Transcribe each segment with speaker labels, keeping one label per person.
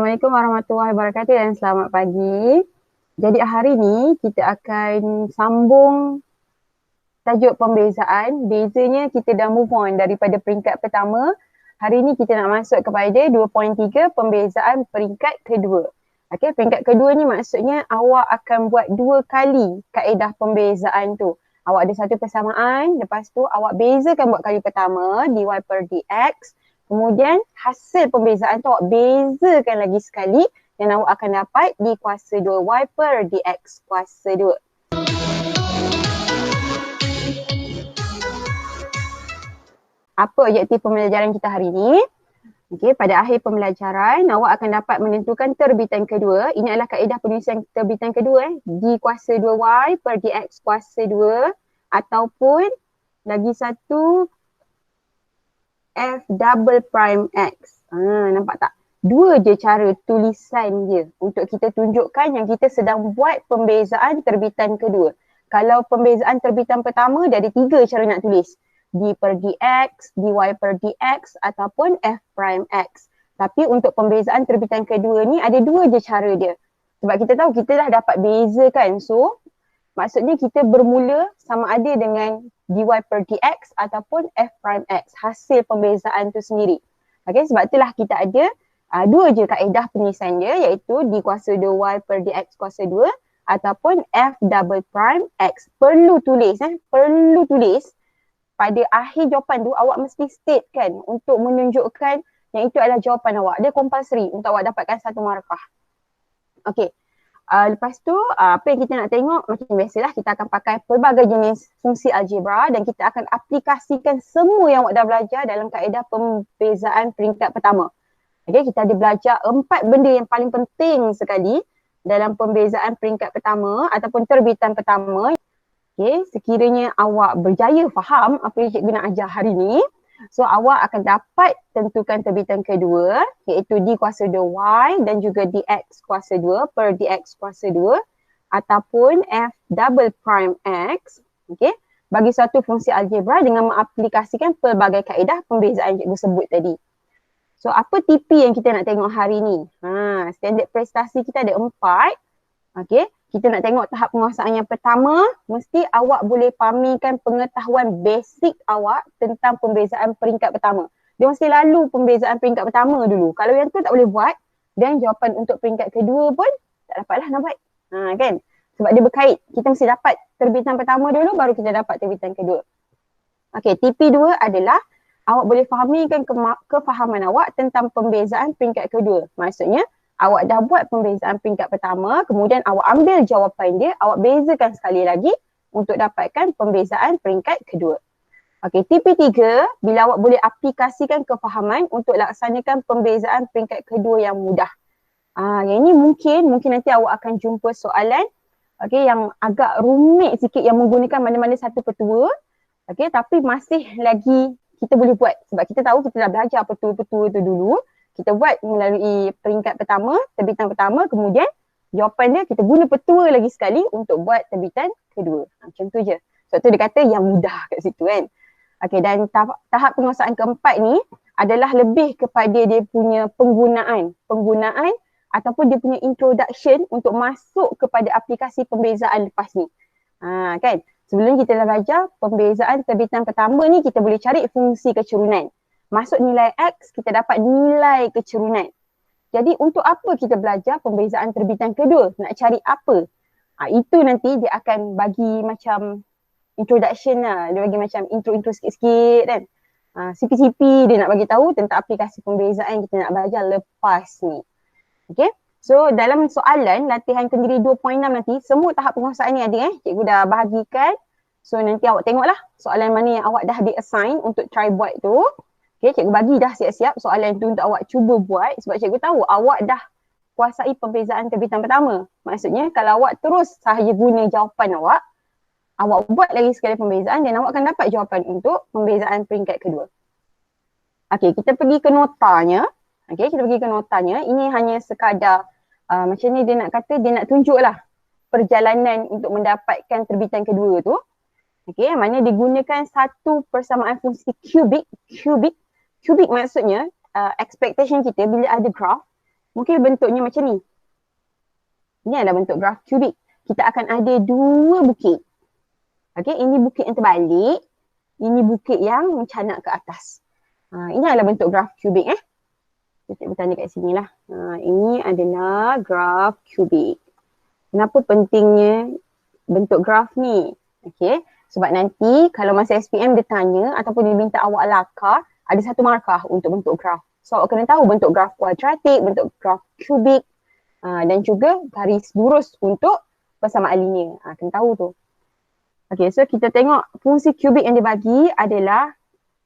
Speaker 1: Assalamualaikum warahmatullahi wabarakatuh dan selamat pagi. Jadi hari ni kita akan sambung tajuk pembezaan. Bezanya kita dah move on daripada peringkat pertama. Hari ni kita nak masuk kepada 2.3 pembezaan peringkat kedua. Okey, peringkat kedua ni maksudnya awak akan buat 2 kali kaedah pembezaan tu. Awak ada satu persamaan, lepas tu awak bezakan buat kali pertama dy per dx. Kemudian hasil pembezaan tu awak bezakan lagi sekali dan awak akan dapat d kuasa 2y per dx kuasa 2. Apa objektif pembelajaran kita hari ini? Okey, pada akhir pembelajaran awak akan dapat menentukan terbitan kedua. Ini adalah kaedah penulisan terbitan kedua d kuasa 2y per dx kuasa 2 ataupun lagi satu f double prime x. Nampak tak? Dua je cara tulisan dia untuk kita tunjukkan yang kita sedang buat pembezaan terbitan kedua. Kalau pembezaan terbitan pertama, dia ada 3 cara nak tulis. D per dx, dy per dx ataupun f prime x. Tapi untuk pembezaan terbitan kedua ni ada 2 je cara dia. Sebab kita tahu kita dah dapat bezakan. So, maksudnya kita bermula sama ada dengan dy per dx ataupun f prime x, hasil pembezaan tu sendiri. Okay, sebab itulah kita ada 2 je kaedah penulisan dia, iaitu d kuasa 2y per dx kuasa 2 ataupun f double prime x. Perlu tulis pada akhir jawapan tu awak mesti state kan untuk menunjukkan yang itu adalah jawapan awak. Dia compulsory untuk awak dapatkan 1 markah. Okay. Lepas tu apa yang kita nak tengok, macam biasalah kita akan pakai pelbagai jenis fungsi algebra dan kita akan aplikasikan semua yang awak dah belajar dalam kaedah pembezaan peringkat pertama. Okay, kita ada belajar 4 benda yang paling penting sekali dalam pembezaan peringkat pertama ataupun terbitan pertama. Okay, sekiranya awak berjaya faham apa yang cikgu nak ajar hari ni, so awak akan dapat tentukan terbitan kedua, iaitu d kuasa 2y dan juga dx kuasa 2 per dx kuasa 2 ataupun f double prime x, okay, bagi suatu fungsi algebra dengan mengaplikasikan pelbagai kaedah pembezaan cikgu sebut tadi. So apa TP yang kita nak tengok hari ni? Standard prestasi kita ada 4. Okay, kita nak tengok tahap penguasaan yang pertama, mesti awak boleh pamerkan pengetahuan basic awak tentang pembezaan peringkat pertama. Dia mesti lalu pembezaan peringkat pertama dulu. Kalau yang tu tak boleh buat, dan jawapan untuk peringkat kedua pun tak dapatlah nak buat. Kan? Sebab dia berkait. Kita mesti dapat terbitan pertama dulu, baru kita dapat terbitan kedua. Okay, TP2 adalah awak boleh fahamkan kefahaman awak tentang pembezaan peringkat kedua. Maksudnya, awak dah buat pembezaan peringkat pertama, kemudian awak ambil jawapan dia, awak bezakan sekali lagi untuk dapatkan pembezaan peringkat kedua. Okey, TP3, bila awak boleh aplikasikan kefahaman untuk laksanakan pembezaan peringkat kedua yang mudah. Yang ini mungkin nanti awak akan jumpa soalan yang agak rumit sikit yang menggunakan mana-mana satu petua. Okey, tapi masih lagi kita boleh buat sebab kita tahu kita dah belajar petua-petua tu dulu. Kita buat melalui peringkat pertama, terbitan pertama, kemudian jawapan dia kita guna petua lagi sekali untuk buat terbitan kedua. Macam tu je. Sebab tu dia kata yang mudah kat situ kan. Okey, dan tahap penguasaan keempat ni adalah lebih kepada dia punya penggunaan ataupun dia punya introduction untuk masuk kepada aplikasi pembezaan lepas ni. Kan? Sebelum kita dah belajar pembezaan terbitan pertama ni kita boleh cari fungsi kecurunan. Masuk nilai X, kita dapat nilai kecurunan. Jadi untuk apa kita belajar pembezaan terbitan kedua? Nak cari apa? Itu nanti dia akan bagi macam introduction lah. Dia bagi macam intro sikit-sikit kan. CP-CP dia nak bagi tahu tentang aplikasi pembezaan kita nak belajar lepas ni. Okay. So dalam soalan latihan kendiri 2.6 nanti, semua tahap penguasaan ni ada cikgu dah bahagikan. So nanti awak tengoklah soalan mana yang awak dah di-assign untuk try buat tu. Okay, cikgu bagi dah siap-siap soalan tu untuk awak cuba buat sebab cikgu tahu awak dah kuasai pembezaan terbitan pertama. Maksudnya kalau awak terus sahaja guna jawapan awak buat lagi sekali pembezaan dan awak akan dapat jawapan untuk pembezaan peringkat kedua. Okay, kita pergi ke notanya. Okay, kita pergi ke notanya. Ini hanya sekadar macam ni dia nak kata, dia nak tunjuklah perjalanan untuk mendapatkan terbitan kedua tu. Okay, mana digunakan satu persamaan fungsi kubik. Kubik maksudnya expectation kita bila ada graph, Mungkin bentuknya macam ni. Ini adalah bentuk graf kubik. Kita akan ada dua bukit. Okey, ini bukit yang terbalik. Ini bukit yang mencanak ke atas. Ini adalah bentuk graf kubik. Saya bertanya kat sini lah. Ini adalah graf kubik. Kenapa pentingnya bentuk graf ni? Okey, sebab nanti kalau masa SPM dia tanya ataupun dia minta awak lakar, ada satu markah untuk bentuk graf. So awak kena tahu bentuk graf kuadratik, bentuk graf kubik dan juga garis lurus untuk persamaan linear. Kena tahu tu. Okey, so kita tengok fungsi kubik yang dibagi adalah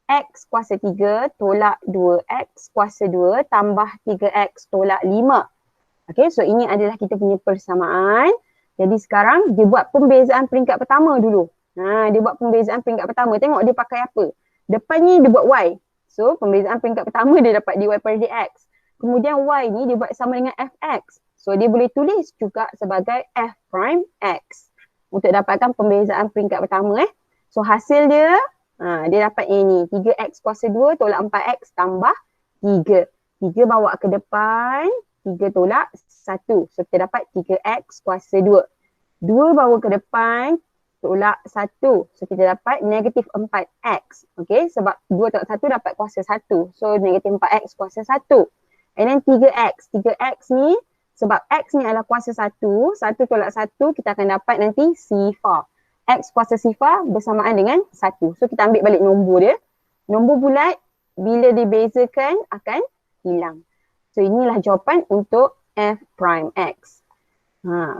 Speaker 1: X kuasa 3 tolak 2X kuasa 2 tambah 3X tolak 5. Okay, so ini adalah kita punya persamaan. Jadi sekarang dia buat pembezaan peringkat pertama dulu. Dia buat pembezaan peringkat pertama. Tengok dia pakai apa. Depan ni dia buat Y. So pembezaan peringkat pertama dia dapat dy per dx. Kemudian Y ni dia buat sama dengan fx. So dia boleh tulis juga sebagai f prime x. Untuk dapatkan pembezaan peringkat pertama. So hasil dia, dia dapat ini. 3x kuasa 2 tolak 4x tambah 3. 3 bawa ke depan. 3 tolak 1. So kita dapat 3x kuasa 2. 2 bawa ke depan tolak 1. So kita dapat negatif 4x. Okay, sebab 2 tolak 1 dapat kuasa 1. So negatif 4x kuasa 1. And then 3x. 3x ni sebab x ni adalah kuasa 1. 1 tolak 1 kita akan dapat nanti sifar. X kuasa sifar bersamaan dengan 1. So kita ambil balik nombor dia. Nombor bulat bila dibezakan akan hilang. So inilah jawapan untuk f prime x.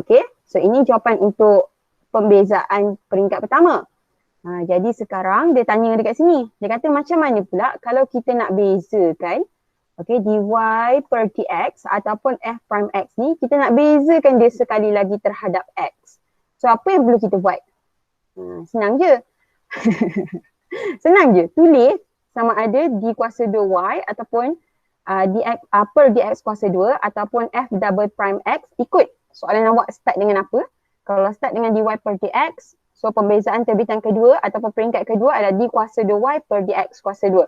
Speaker 1: Okay. So ini jawapan untuk pembezaan peringkat pertama. Jadi sekarang dia tanya dekat sini. Dia kata macam mana pula kalau kita nak bezakan dy per dx ataupun f prime x ni, kita nak bezakan dia sekali lagi terhadap x. So apa yang perlu kita buat? Senang je. Senang je. Tulis sama ada d kuasa 2y ataupun dx per dx kuasa 2 ataupun f double prime x, ikut soalan awak start dengan apa. Kalau start dengan dy per dx, so pembezaan terbitan kedua ataupun peringkat kedua adalah d kuasa 2y per dx kuasa 2.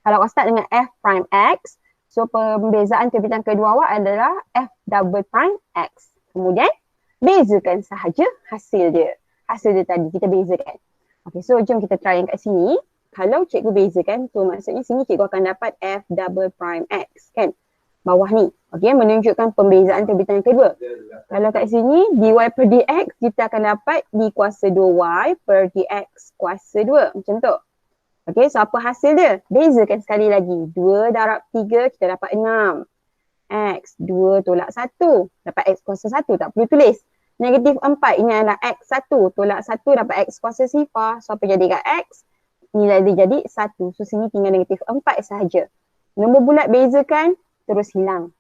Speaker 1: Kalau awak start dengan f prime x, so pembezaan terbitan kedua awak adalah f double prime x. Kemudian bezakan sahaja hasil dia. Hasil dia tadi kita bezakan. Okay, so jom kita try yang kat sini. Kalau cikgu bezakan, so maksudnya sini cikgu akan dapat f double prime x kan. Bawah ni. Okay, menunjukkan pembezaan terbitan kedua. Kalau kat sini dy per dx, kita akan dapat d kuasa 2y per dx kuasa 2. Macam tu. Okay, so apa hasil dia? Bezakan sekali lagi. 2 darab 3, kita dapat 6. X, 2 tolak 1. Dapat x kuasa 1, tak perlu tulis. Negatif 4, ini adalah x1. Tolak 1 dapat x kuasa sifar. So apa jadi kat x? Nilai dia jadi 1. So sini tinggal negatif 4 sahaja. Nombor bulat bezakan, terus hilang.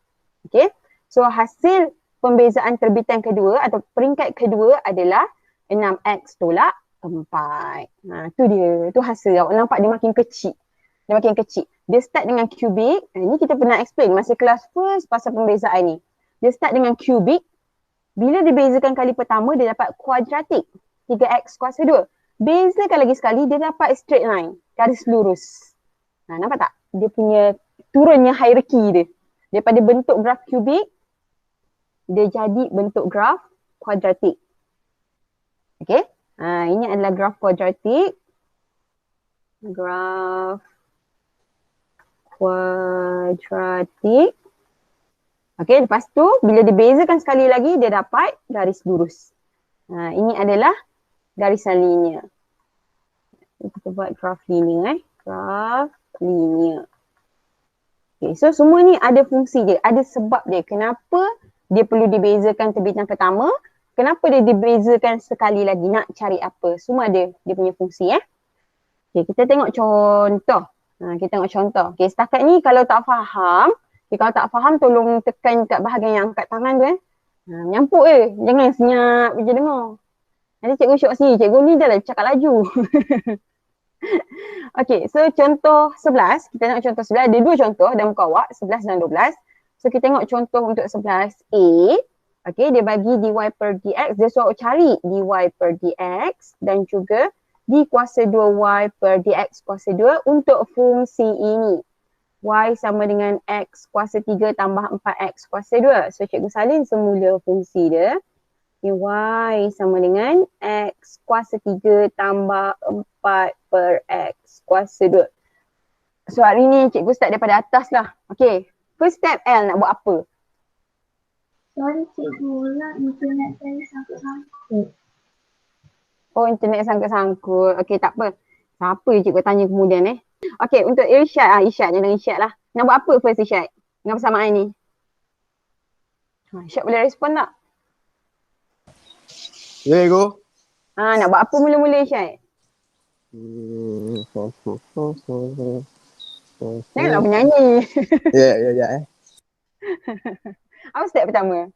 Speaker 1: Okay. So hasil pembezaan terbitan kedua atau peringkat kedua adalah 6x tolak 4. Tu dia. Tu hasil. Awak nampak dia makin kecil. Dia makin kecil. Dia start dengan kubik. Ini kita pernah explain masa kelas first pasal pembezaan ni. Dia start dengan kubik. Bila dibezakan kali pertama, dia dapat kuadratik. 3x kuasa 2. Bezakan lagi sekali, dia dapat straight line. Garis lurus. Nampak tak? Dia punya turunnya hierarki dia. Daripada bentuk graf kubik, dia jadi bentuk graf kuadratik. Okay? Ini adalah graf kuadratik. Graf kuadratik. Okay, lepas tu bila dibezakan sekali lagi, dia dapat garis lurus. Ini adalah garisan linear. Kita buat graf linear. Graf linear. Okay, so semua ni ada fungsi dia, ada sebab dia. Kenapa dia perlu dibezakan terbitan pertama? Kenapa dia dibezakan sekali lagi? Nak cari apa? Semua ada dia punya fungsi. Okay, kita tengok contoh. Kita tengok contoh. Okay, setakat ni kalau tak faham, kalau tak faham tolong tekan kat bahagian yang angkat tangan tu. Menyampuk jangan senyap je dengar. Nanti cikgu syok sini, cikgu ni dah lah cakap laju. Okay, so contoh 11, kita tengok contoh 11, ada dua contoh dalam muka awak, 11 dan 12. So kita tengok contoh untuk 11A. Okay, dia bagi dy per dx, dia suruh cari dy per dx dan juga d kuasa 2y per dx kuasa 2 untuk fungsi ini. Y sama dengan X kuasa 3 tambah 4X kuasa 2. So cikgu salin semula fungsi dia. Y sama dengan X kuasa 3 tambah 4 per X kuasa 2. So hari ni cikgu start daripada atas lah. Okay. First step L nak buat apa?
Speaker 2: Sorry cikgu lah, internet saya sangkut-sangkut.
Speaker 1: Oh, internet sangkut-sangkut. Okay, tak apa. Siapa cikgu tanya kemudian Okay, untuk Irsyad. Irsyad, jangan Irsyad lah. Nak buat apa first Irsyad dengan persamaan ni? Irsyad boleh respon tak?
Speaker 3: Ya, go.
Speaker 1: Nak buat apa mula-mula Irsyad? Janganlah bernyanyi.
Speaker 3: Ya.
Speaker 1: Apa step pertama?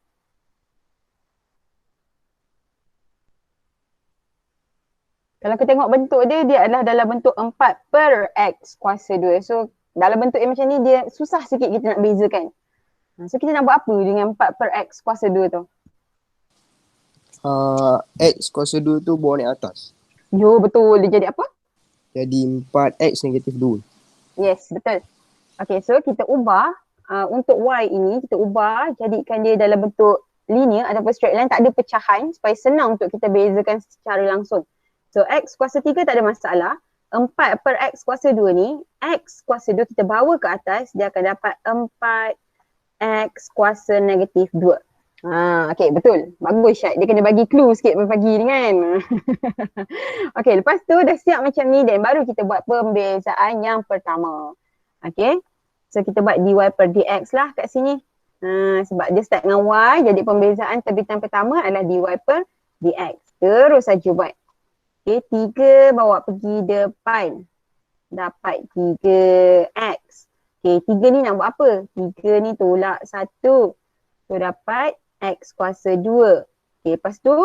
Speaker 1: Kalau kita tengok bentuk dia, dia adalah dalam bentuk 4 per X kuasa 2. So, dalam bentuk yang macam ni, dia susah sikit kita nak bezakan. So, kita nak buat apa dengan 4 per X kuasa 2 tu?
Speaker 3: X kuasa 2 tu bawa naik atas.
Speaker 1: Yo, betul. Dia jadi apa?
Speaker 3: Jadi 4X negatif 2.
Speaker 1: Yes, betul. Okay, so kita ubah untuk Y ini, kita ubah jadikan dia dalam bentuk linear ataupun straight line, tak ada pecahan supaya senang untuk kita bezakan secara langsung. So X kuasa 3 tak ada masalah. 4 per X kuasa 2 ni, X kuasa 2 kita bawa ke atas, dia akan dapat 4X kuasa negatif 2. Okay, betul. Bagus Syed. Dia kena bagi clue sikit pagi ni kan. Okay, lepas tu dah siap macam ni dan baru kita buat pembezaan yang pertama. Okay. So kita buat dy per dx lah kat sini. Sebab dia start dengan y, jadi pembezaan terbitan pertama adalah dy per dx. Terus saja buat. Okay, 3 bawa pergi depan. Dapat 3x. Okay, 3 ni nak buat apa? 3 ni tolak 1. So dapat x kuasa 2. Okay, lepas tu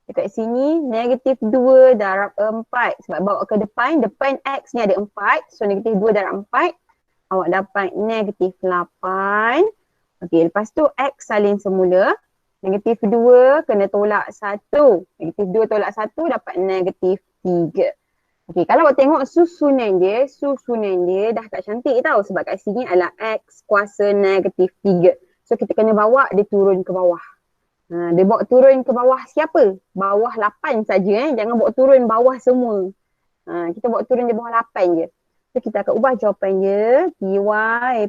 Speaker 1: dekat sini negatif 2 darab 4. Sebab bawa ke depan x ni ada 4. So negatif 2 darab 4. Awak dapat negatif 8. Okay, lepas tu x salin semula. Negatif 2 kena tolak 1. Negatif 2 tolak 1 dapat negatif 3. Okay, kalau awak tengok susunan dia dah tak cantik tau. Sebab kat sini adalah x kuasa negatif 3. So kita kena bawa dia turun ke bawah. Dia bawa turun ke bawah siapa? Bawah 8 saja Jangan bawa turun bawah semua. Kita bawa turun di bawah 8 je. So kita akan ubah jawapan dia. Dy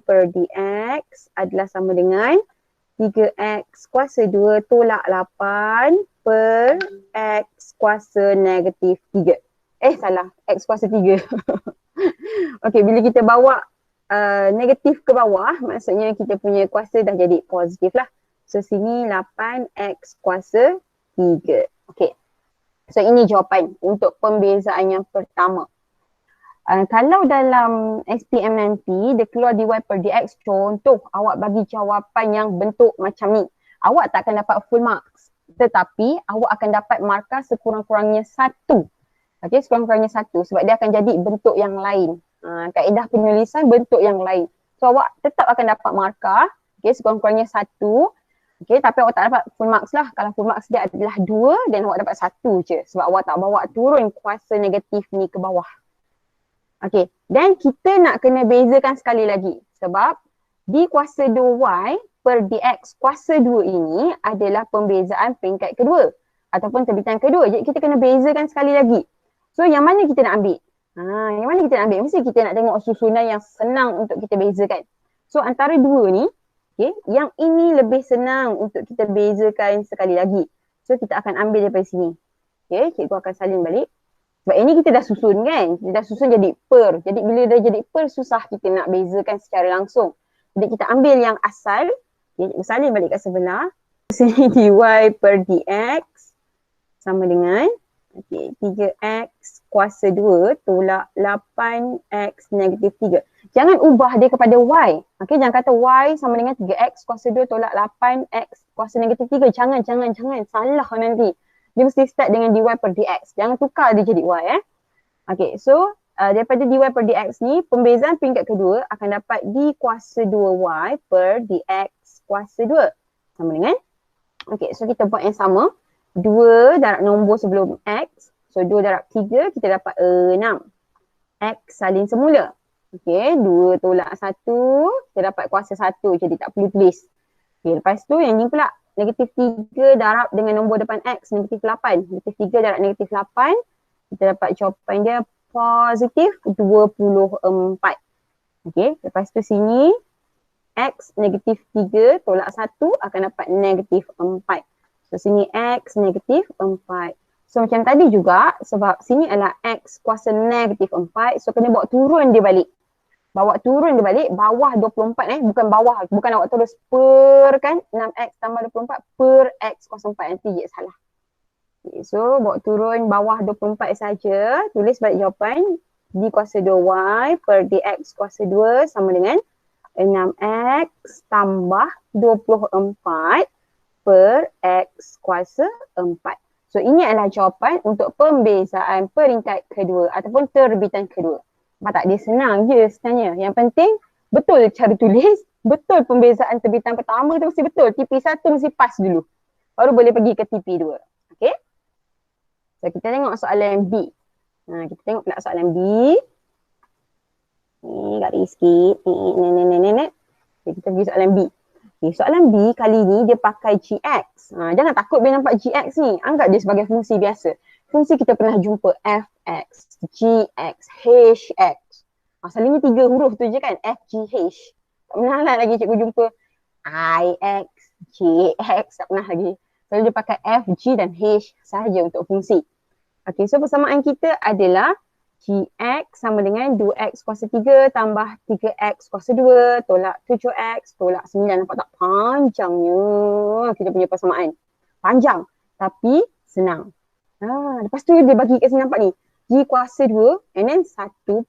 Speaker 1: per dx adalah sama dengan 3x kuasa 2 tolak 8 per x kuasa negatif 3. Salah. X kuasa 3. Okay, bila kita bawa negatif ke bawah, maksudnya kita punya kuasa dah jadi positif lah. So sini 8x kuasa 3. Okay. So ini jawapan untuk pembezaan yang pertama. Kalau dalam SPM nanti dia keluar dy per dx, contoh awak bagi jawapan yang bentuk macam ni, awak tak akan dapat full marks, tetapi awak akan dapat markah sekurang-kurangnya 1. Okay, sekurang-kurangnya 1 sebab dia akan jadi bentuk yang lain. Kaedah penulisan bentuk yang lain. So awak tetap akan dapat markah, okay, sekurang-kurangnya 1. Okay, tapi awak tak dapat full marks lah. Kalau full marks dia adalah 2 dan awak dapat 1 je sebab awak tak bawa turun kuasa negatif ni ke bawah. Okay, dan kita nak kena bezakan sekali lagi sebab di kuasa 2y per dx kuasa 2 ini adalah pembezaan peringkat kedua ataupun terbitan kedua. Jadi kita kena bezakan sekali lagi. So yang mana kita nak ambil? Yang mana kita nak ambil? Mesti kita nak tengok susunan yang senang untuk kita bezakan. So antara dua ni, okay, yang ini lebih senang untuk kita bezakan sekali lagi. So kita akan ambil daripada sini. Okay, cikgu akan salin balik. Sebab ini kita dah susun kan? Kita dah susun jadi per. Jadi bila dah jadi per, susah kita nak bezakan secara langsung. Jadi kita ambil yang asal. Okay, cikgu salin balik kat sebelah. Sini dy per dx sama dengan 3x kuasa 2 tolak 8x negatif 3. Jangan ubah dia kepada y. Okay, jangan kata y sama dengan 3x kuasa 2 tolak 8x kuasa negatif 3. Jangan. Salah nanti. Dia mesti start dengan dy per dx. Jangan tukar dia jadi y. Okay, so daripada dy per dx ni, pembezaan peringkat kedua akan dapat d kuasa 2y per dx kuasa 2. Sama dengan, okay, so kita buat yang sama. 2 darab nombor sebelum x. So 2 darab 3 kita dapat 6. X salin semula. Okay, 2 tolak 1, kita dapat kuasa 1, jadi tak perlu tulis. Okay, lepas tu yang ni pula, negatif 3 darab dengan nombor depan X, negatif 8. Negatif 3 darab negatif 8, kita dapat jawapan dia positif 24. Okay, lepas tu sini, X negatif 3 tolak 1 akan dapat negatif 4. So sini X negatif 4. So macam tadi juga, sebab sini adalah X kuasa negatif 4, so kena bawa turun dia balik. Bawa turun dia balik, bawah 24 bukan bawah, bukan awak terus per kan, 6X tambah 24 per X kuasa 4, nanti je salah. Okay, so bawa turun bawah 24 saja, tulis balik jawapan, D kuasa 2Y per DX kuasa 2 sama dengan 6X tambah 24 per X kuasa 4. So ini adalah jawapan untuk pembezaan peringkat kedua ataupun terbitan kedua. Nampak tak? Dia senang je sebenarnya. Yang penting betul cara tulis, betul pembezaan terbitan pertama tu mesti betul. TP1 mesti pas dulu. Baru boleh pergi ke TP2. Okay? So kita tengok soalan B. Kita tengok pula soalan B. Ni garis sikit. Okay, kita pergi soalan B. Okay, soalan B kali ni dia pakai GX. Jangan takut bila nampak GX ni. Anggap dia sebagai fungsi biasa. Fungsi kita pernah jumpa fx, gx, hx. Selalunya 3 huruf tu je kan, f, g, h. Tak pernah lah lagi cikgu jumpa ix, jx, tak pernah lagi. Selalu dia pakai f, g dan h sahaja untuk fungsi. Okay, so persamaan kita adalah gx sama dengan 2x kuasa 3 tambah 3x kuasa 2 tolak 7x tolak 9. Nampak tak panjangnya kita punya persamaan? Panjang tapi senang. Lepas tu dia bagi kat sini nampak ni. G kuasa 2 and then 1/4.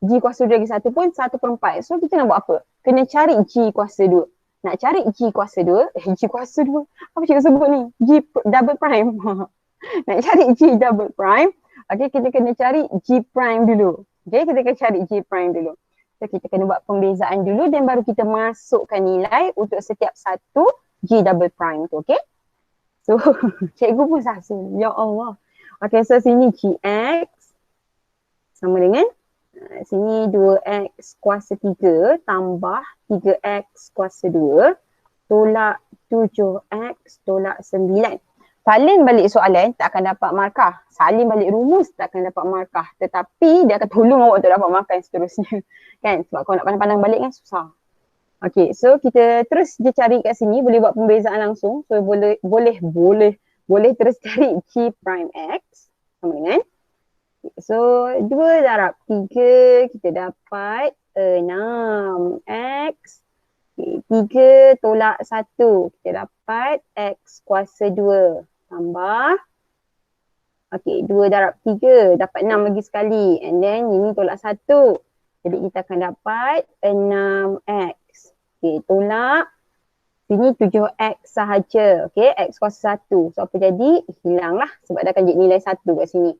Speaker 1: G kuasa 2 lagi 1 pun 1/4. So kita nak buat apa? Kena cari G kuasa 2. Nak cari G kuasa 2, G kuasa 2. Apa cikgu sebut ni? G double prime. Nak cari G double prime. Okay, kita kena cari G prime dulu. Okay, kita kena cari G prime dulu. So kita kena buat pembezaan dulu dan baru kita masukkan nilai untuk setiap satu G double prime tu. Okay? So, cikgu pun sasul. Ya Allah. Okay, so sini gx sama dengan sini 2x kuasa 3 tambah 3x kuasa 2 tolak 7x tolak 9. Salin balik soalan tak akan dapat markah. Salin balik rumus tak akan dapat markah. Tetapi dia akan tolong awak untuk dapat markah yang seterusnya. Kan? Sebab kalau nak pandang-pandang balik kan susah. Okay, so kita terus je cari kat sini, boleh buat pembezaan langsung. So boleh terus cari G prime X sama dengan. So 2 darab 3 kita dapat 6X. Okay, 3 tolak 1 kita dapat X kuasa 2 tambah. Okay, 2 darab 3 dapat 6 lagi sekali. And then ini tolak 1. Jadi kita akan dapat 6X. Okay, tolak. Sini 7X sahaja. Okay, X kuasa 1. So apa jadi? Hilang lah sebab dah akan jadi nilai 1 kat sini.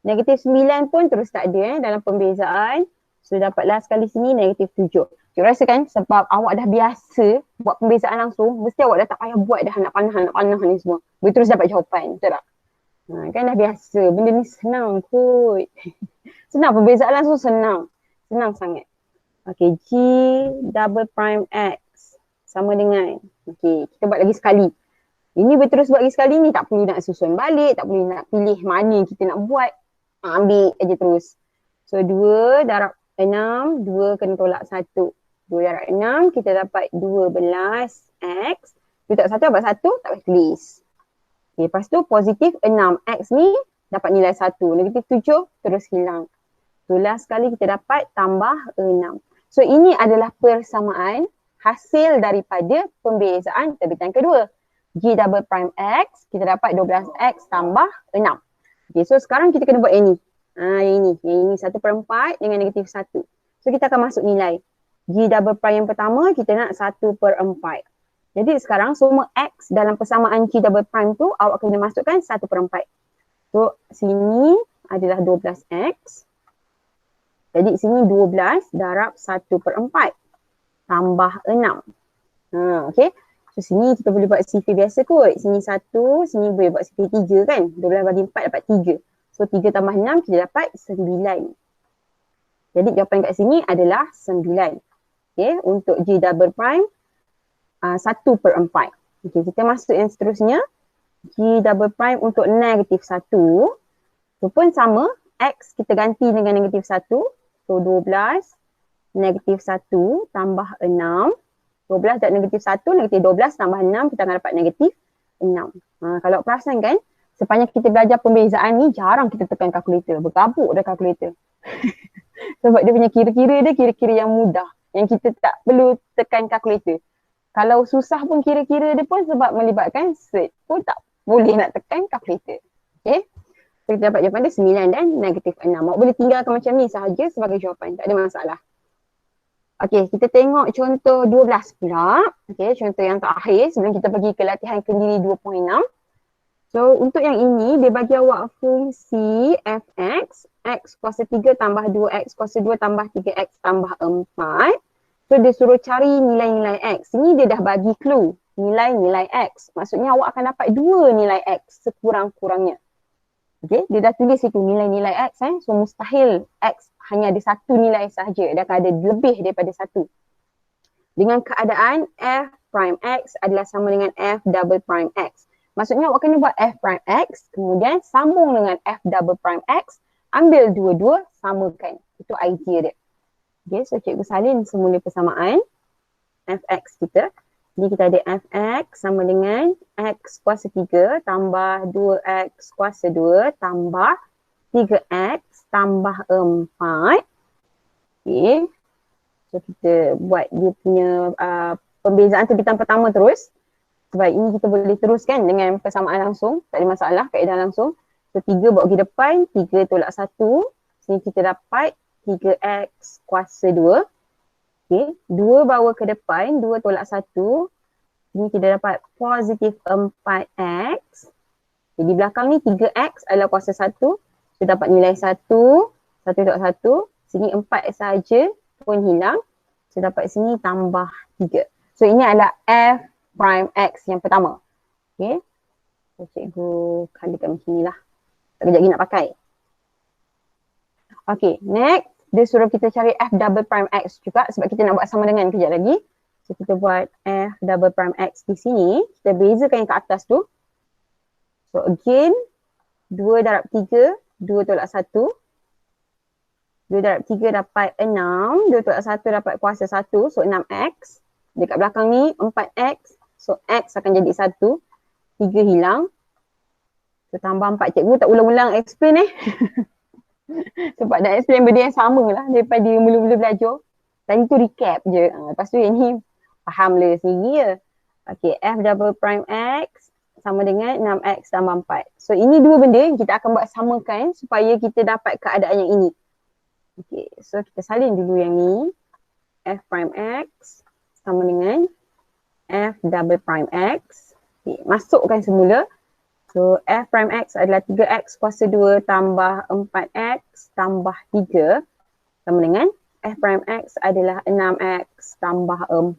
Speaker 1: Negatif 9 pun terus tak ada dalam pembezaan. So dapatlah sekali sini negatif 7. Cikgu rasa kan sebab awak dah biasa buat pembezaan langsung, mesti awak dah tak payah buat dah nak panah ni semua. Boleh terus dapat jawapan. Betul tak? Kan dah biasa. Benda ni senang kot. Senang, pembezaan langsung senang. Senang sangat. Okay, G double prime X sama dengan, okay, kita buat lagi sekali. Ini berterus buat lagi sekali ni, tak perlu nak susun balik, tak perlu nak pilih mana kita nak buat. Ambil aja terus. So 2 darab 6, 2 kena tolak 1. 2 darab 6, kita dapat 12X. Kita tak 1 dapat 1, tak boleh tulis. Okay, lepas tu positif 6X ni dapat nilai 1. Negatif 7 terus hilang. Tulas sekali kita dapat tambah 6. So ini adalah persamaan hasil daripada pembezaan terbitan kedua. G double prime X, kita dapat 12X tambah 6. Okay, so sekarang kita kena buat yang ni. Yang ini 1/4 dengan negatif 1. So kita akan masuk nilai. G double prime yang pertama kita nak 1/4. Jadi sekarang semua X dalam persamaan G double prime tu awak kena masukkan 1/4. So sini adalah 12X. Jadi sini 12 darab 1/4 tambah 6. Okay. So sini kita boleh buat sifir biasa kot. Sini 1, sini boleh buat sifir 3 kan. 12 bagi 4 dapat 3. So 3 tambah 6 kita dapat 9. Jadi jawapan kat sini adalah 9. Okay, untuk G double prime 1/4. Okay, kita masuk yang seterusnya. G double prime untuk negatif 1. Tu pun sama. X kita ganti dengan negatif 1. So 12 negatif 1 tambah 6. 12 dan negatif 1, negatif 12 tambah 6, kita akan dapat negatif 6. Kalau perasan kan, sepanjang kita belajar pembezaan ni, jarang kita tekan kalkulator. Berkabut dah kalkulator. Sebab dia punya kira-kira dia kira-kira yang mudah. Yang kita tak perlu tekan kalkulator. Kalau susah pun kira-kira dia pun sebab melibatkan search pun tak boleh nak tekan kalkulator. Okay. So kita dapat jawapan dia 9 dan negatif 6. Awak boleh tinggalkan macam ni sahaja sebagai jawapan. Tak ada masalah. Okay, kita tengok contoh 12 pula. Okay, contoh yang terakhir sebelum kita pergi ke latihan kendiri 2.6. So untuk yang ini, dia bagi awak fungsi fx, x kuasa 3 tambah 2x kuasa 2 tambah 3x tambah 4. So dia suruh cari nilai-nilai x. Ini dia dah bagi clue, nilai-nilai x. Maksudnya awak akan dapat 2 nilai x sekurang-kurangnya. Okay, dia dah tulis itu nilai-nilai x. So mustahil x hanya ada satu nilai sahaja. Dia akan ada lebih daripada satu. Dengan keadaan f prime x adalah sama dengan f double prime x. Maksudnya awak kena buat f prime x, kemudian sambung dengan f double prime x, ambil dua-dua, samakan. Itu idea dia. Okay, so Cikgu salin semula persamaan fx kita. Jadi kita ada fx sama dengan x kuasa 3 tambah 2x kuasa 2 tambah 3x tambah 4. Okay. So kita buat dia punya pembezaan terbitan pertama terus. Sebab ini kita boleh teruskan dengan persamaan langsung. Tak ada masalah, kaedah langsung. So 3 bawa pergi depan, 3 tolak 1. Sini kita dapat 3x kuasa 2. Okay. 2 bawa ke depan, 2 tolak 1. Sini kita dapat positif 4x. Okay, di belakang ni 3x adalah kuasa 1. Kita dapat nilai 1. 1 tolak 1. Sini 4 saja pun hilang. Kita dapat sini tambah 3. So ini adalah f prime x yang pertama. Okay. So cikgu kalikan macam ni lah. Sekejap lagi nak pakai. Okay, next. Dia suruh kita cari f double prime x juga sebab kita nak buat sama dengan kejap lagi. So kita buat f double prime x di sini. Kita bezakan yang ke atas tu. So again, 2 darab 3, 2 tolak 1. 2 darab 3 dapat 6. 2 tolak 1 dapat kuasa 1. So 6x. Dekat belakang ni 4x. So x akan jadi 1. 3 hilang. So tambah 4. Cikgu tak ulang-ulang explain sebab dah explain benda yang sama lah daripada mula-mula belajar. Tadi tu recap je. Lepas tu yang ni faham lah sendiri je. Okay, f double prime x sama dengan 6x tambah 4. So ini dua benda yang kita akan buat samakan supaya kita dapat keadaan yang ini. Okay, so kita salin dulu yang ni. F prime x sama dengan f double prime x. Okay, masukkan semula. So f prime x adalah 3x kuasa 2 tambah 4x tambah 3 sama dengan f prime x adalah 6x tambah 4.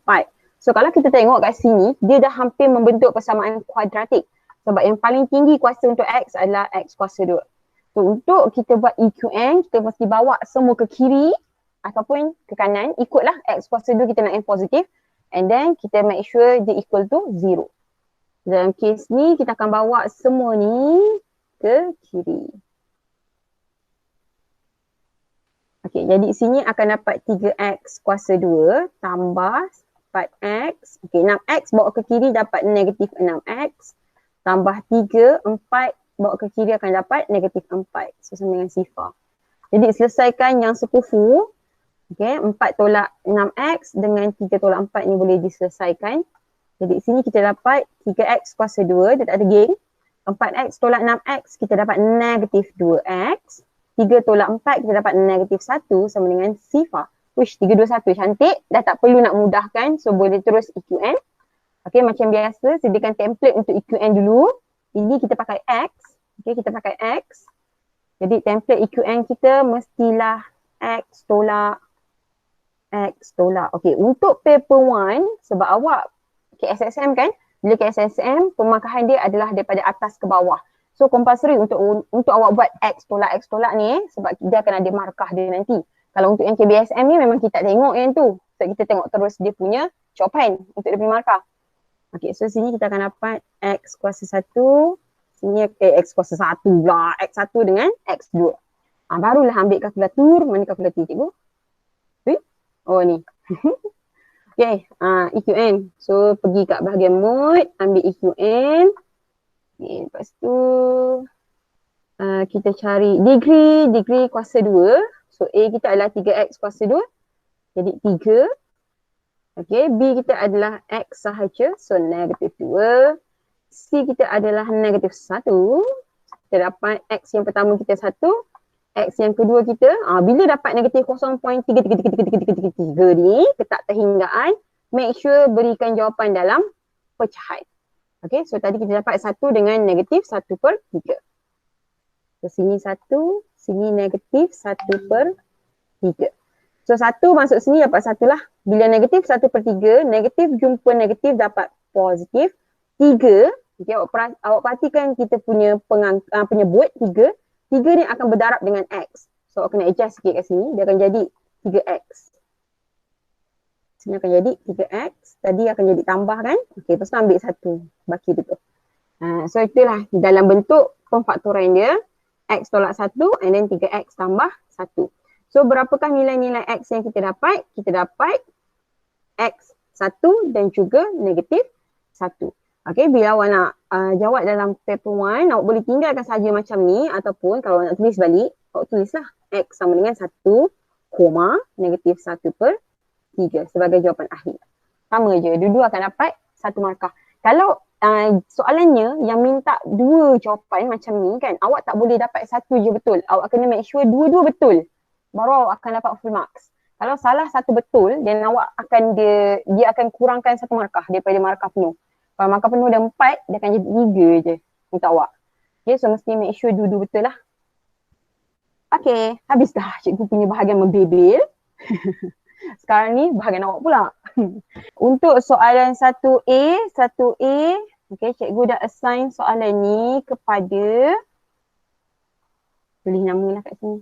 Speaker 1: So kalau kita tengok kat sini, dia dah hampir membentuk persamaan kuadratik. Sebab yang paling tinggi kuasa untuk x adalah x kuasa 2. So untuk kita buat EQN, kita mesti bawa semua ke kiri ataupun ke kanan. Ikutlah x kuasa 2 kita nak yang positif. And then kita make sure dia equal to 0. Dalam kes ni kita akan bawa semua ni ke kiri. Okey, jadi sini akan dapat 3x kuasa 2 tambah 4x. Okey, 6x bawa ke kiri dapat negatif 6x. Tambah 3, 4 bawa ke kiri akan dapat negatif 4. So sama dengan sifar. Jadi selesaikan yang sekufu. Okey, 4 tolak 6x dengan 3 tolak 4 ni boleh diselesaikan. Jadi sini kita dapat 3x kuasa 2, dia tak ada geng. 4x tolak 6x, kita dapat negatif 2x. 3 tolak 4, kita dapat negatif 1 sama dengan sifar. Wish, 3, 2, 1 cantik. Dah tak perlu nak mudahkan, so boleh terus EQN. Okay, macam biasa, sediakan template untuk EQN dulu. Ini kita pakai X. Okay, kita pakai X. Jadi template EQN kita mestilah X tolak X tolak. Okay, untuk paper 1, sebab awak KSSM kan, bila KSSM pemangkahan dia adalah daripada atas ke bawah. So compulsory untuk awak buat X tolak ni sebab dia akan ada markah dia nanti. Kalau untuk yang KBSM ni memang kita tak tengok yang tu. So kita tengok terus dia punya jawapan untuk dia punya markah. Okay, so sini kita akan dapat X kuasa 1. Sini X kuasa 1 pula. X1 dengan X2. Barulah ambil kalkulator. Mana kalkulator cikgu? Oh ni. Okay, EQN. So pergi kat bahagian mode, ambil EQN. Okay, lepas tu kita cari degree kuasa 2. So A kita adalah 3X kuasa 2. Jadi 3. Okay, B kita adalah X sahaja. So negatif 2. C kita adalah negatif 1. Kita dapat X yang pertama kita 1. X yang kedua kita, bila dapat negatif 0.33333 ni, ketak terhinggaan, make sure berikan jawapan dalam pecahan. Okay, so tadi kita dapat 1 dengan negatif 1/3. So sini 1, sini negatif 1/3. So 1 masuk sini dapat 1 lah. Bila negatif 1/3, negatif jumpa negatif dapat positif 3. Okay, awak perhatikan kita punya penyebut 3. 3 ni akan berdarab dengan X. So awak kena adjust sikit kat sini. Dia akan jadi 3X. Sini akan jadi 3X. Tadi akan jadi tambah kan. Okay, lepas tu ambil 1. Baki tu. So itulah dalam bentuk pemfaktoran dia. X tolak 1 and then 3X tambah 1. So berapakah nilai-nilai X yang kita dapat? Kita dapat X 1 dan juga negatif 1. Okay, bila awak nak jawab dalam paper 1, awak boleh tinggalkan saja macam ni ataupun kalau nak tulis balik, awak tulislah X sama dengan 1, negatif 1/3 sebagai jawapan akhir. Sama je, dua-dua akan dapat 1 markah. Kalau soalannya yang minta 2 jawapan macam ni kan, awak tak boleh dapat 1 je betul. Awak kena make sure 2-2 betul. Baru awak akan dapat full marks. Kalau salah 1 betul, dan awak akan dia akan kurangkan 1 markah daripada markah penuh. Kalau markah penuh dah 4, dia akan jadi 3 je untuk awak. Okay, so mesti make sure 2-2 betul lah. Okay, habis dah cikgu punya bahagian membebel. Sekarang ni bahagian awak pula. Untuk soalan 1A, okay, cikgu dah assign soalan ni kepada, tulis nama lah kat sini,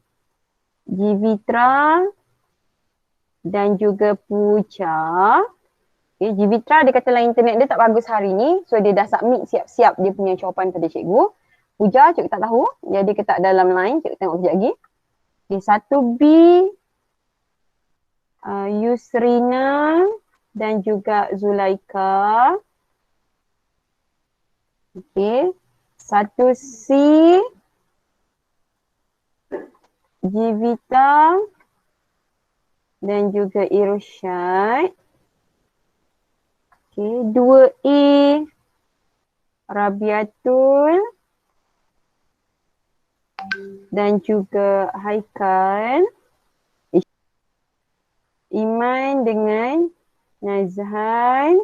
Speaker 1: Jivitra dan juga Puja. Okay, Jivitra dia kata lain internet dia tak bagus hari ni. So dia dah submit siap-siap dia punya jawapan pada cikgu. Puja cikgu tak tahu. Dia ketak dalam line. Cikgu tengok kejap lagi. Okay, 1B. Yusrina dan juga Zulaika. Okay. 1C. Jivita dan juga Irsyad. Okay, 2E Rabiatul dan juga Haikal. Iman dengan Nazhan.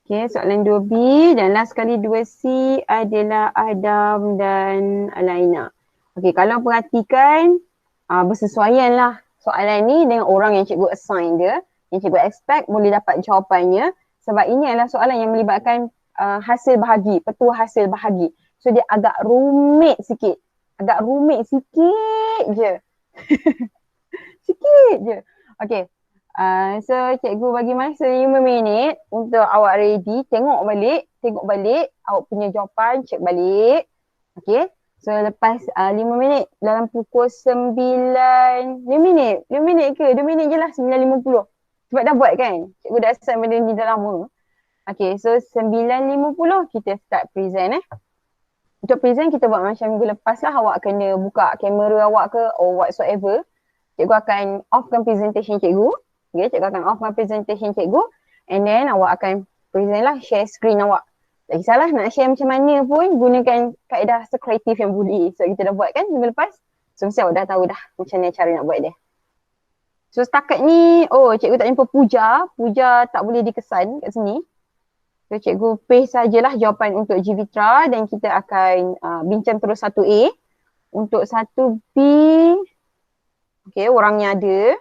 Speaker 1: Okay, soalan 2B dan last sekali 2C adalah Adam dan Alaina. Okay, kalau perhatikan bersesuaian lah soalan ni dengan orang yang cikgu assign dia. Yang cikgu expect boleh dapat jawapannya sebab ini adalah soalan yang melibatkan hasil bahagi, petua hasil bahagi. So dia agak rumit sikit. Agak rumit sikit je. Sikit je. Okay. So cikgu bagi masa 5 minit untuk awak ready. Tengok balik. Awak punya jawapan, cek balik. Okay. So lepas 5 minit dalam pukul 9. 5 minit? 5 minit ke? 2 minit je lah, 9.50. Sebab dah buat kan? Cikgu dah assign benda ni dah lama. Okay, so 9.50 kita start present Untuk present kita buat macam minggu lepas lah. Awak kena buka kamera awak ke or whatsoever. Cikgu akan offkan presentation cikgu. Okay, cikgu akan offkan presentation cikgu. And then awak akan present lah, share screen awak. Tak kisahlah nak share macam mana pun, gunakan kaedah sekreatif yang boleh. So kita dah buat kan minggu lepas. So mesti awak dah tahu dah macam mana cara nak buat dia. So setakat ni, cikgu tak jumpa Puja. Puja tak boleh dikesan kat sini. So cikgu paste sajalah jawapan untuk Jivitra dan kita akan bincang terus 1A. Untuk 1B, okay, orangnya ada.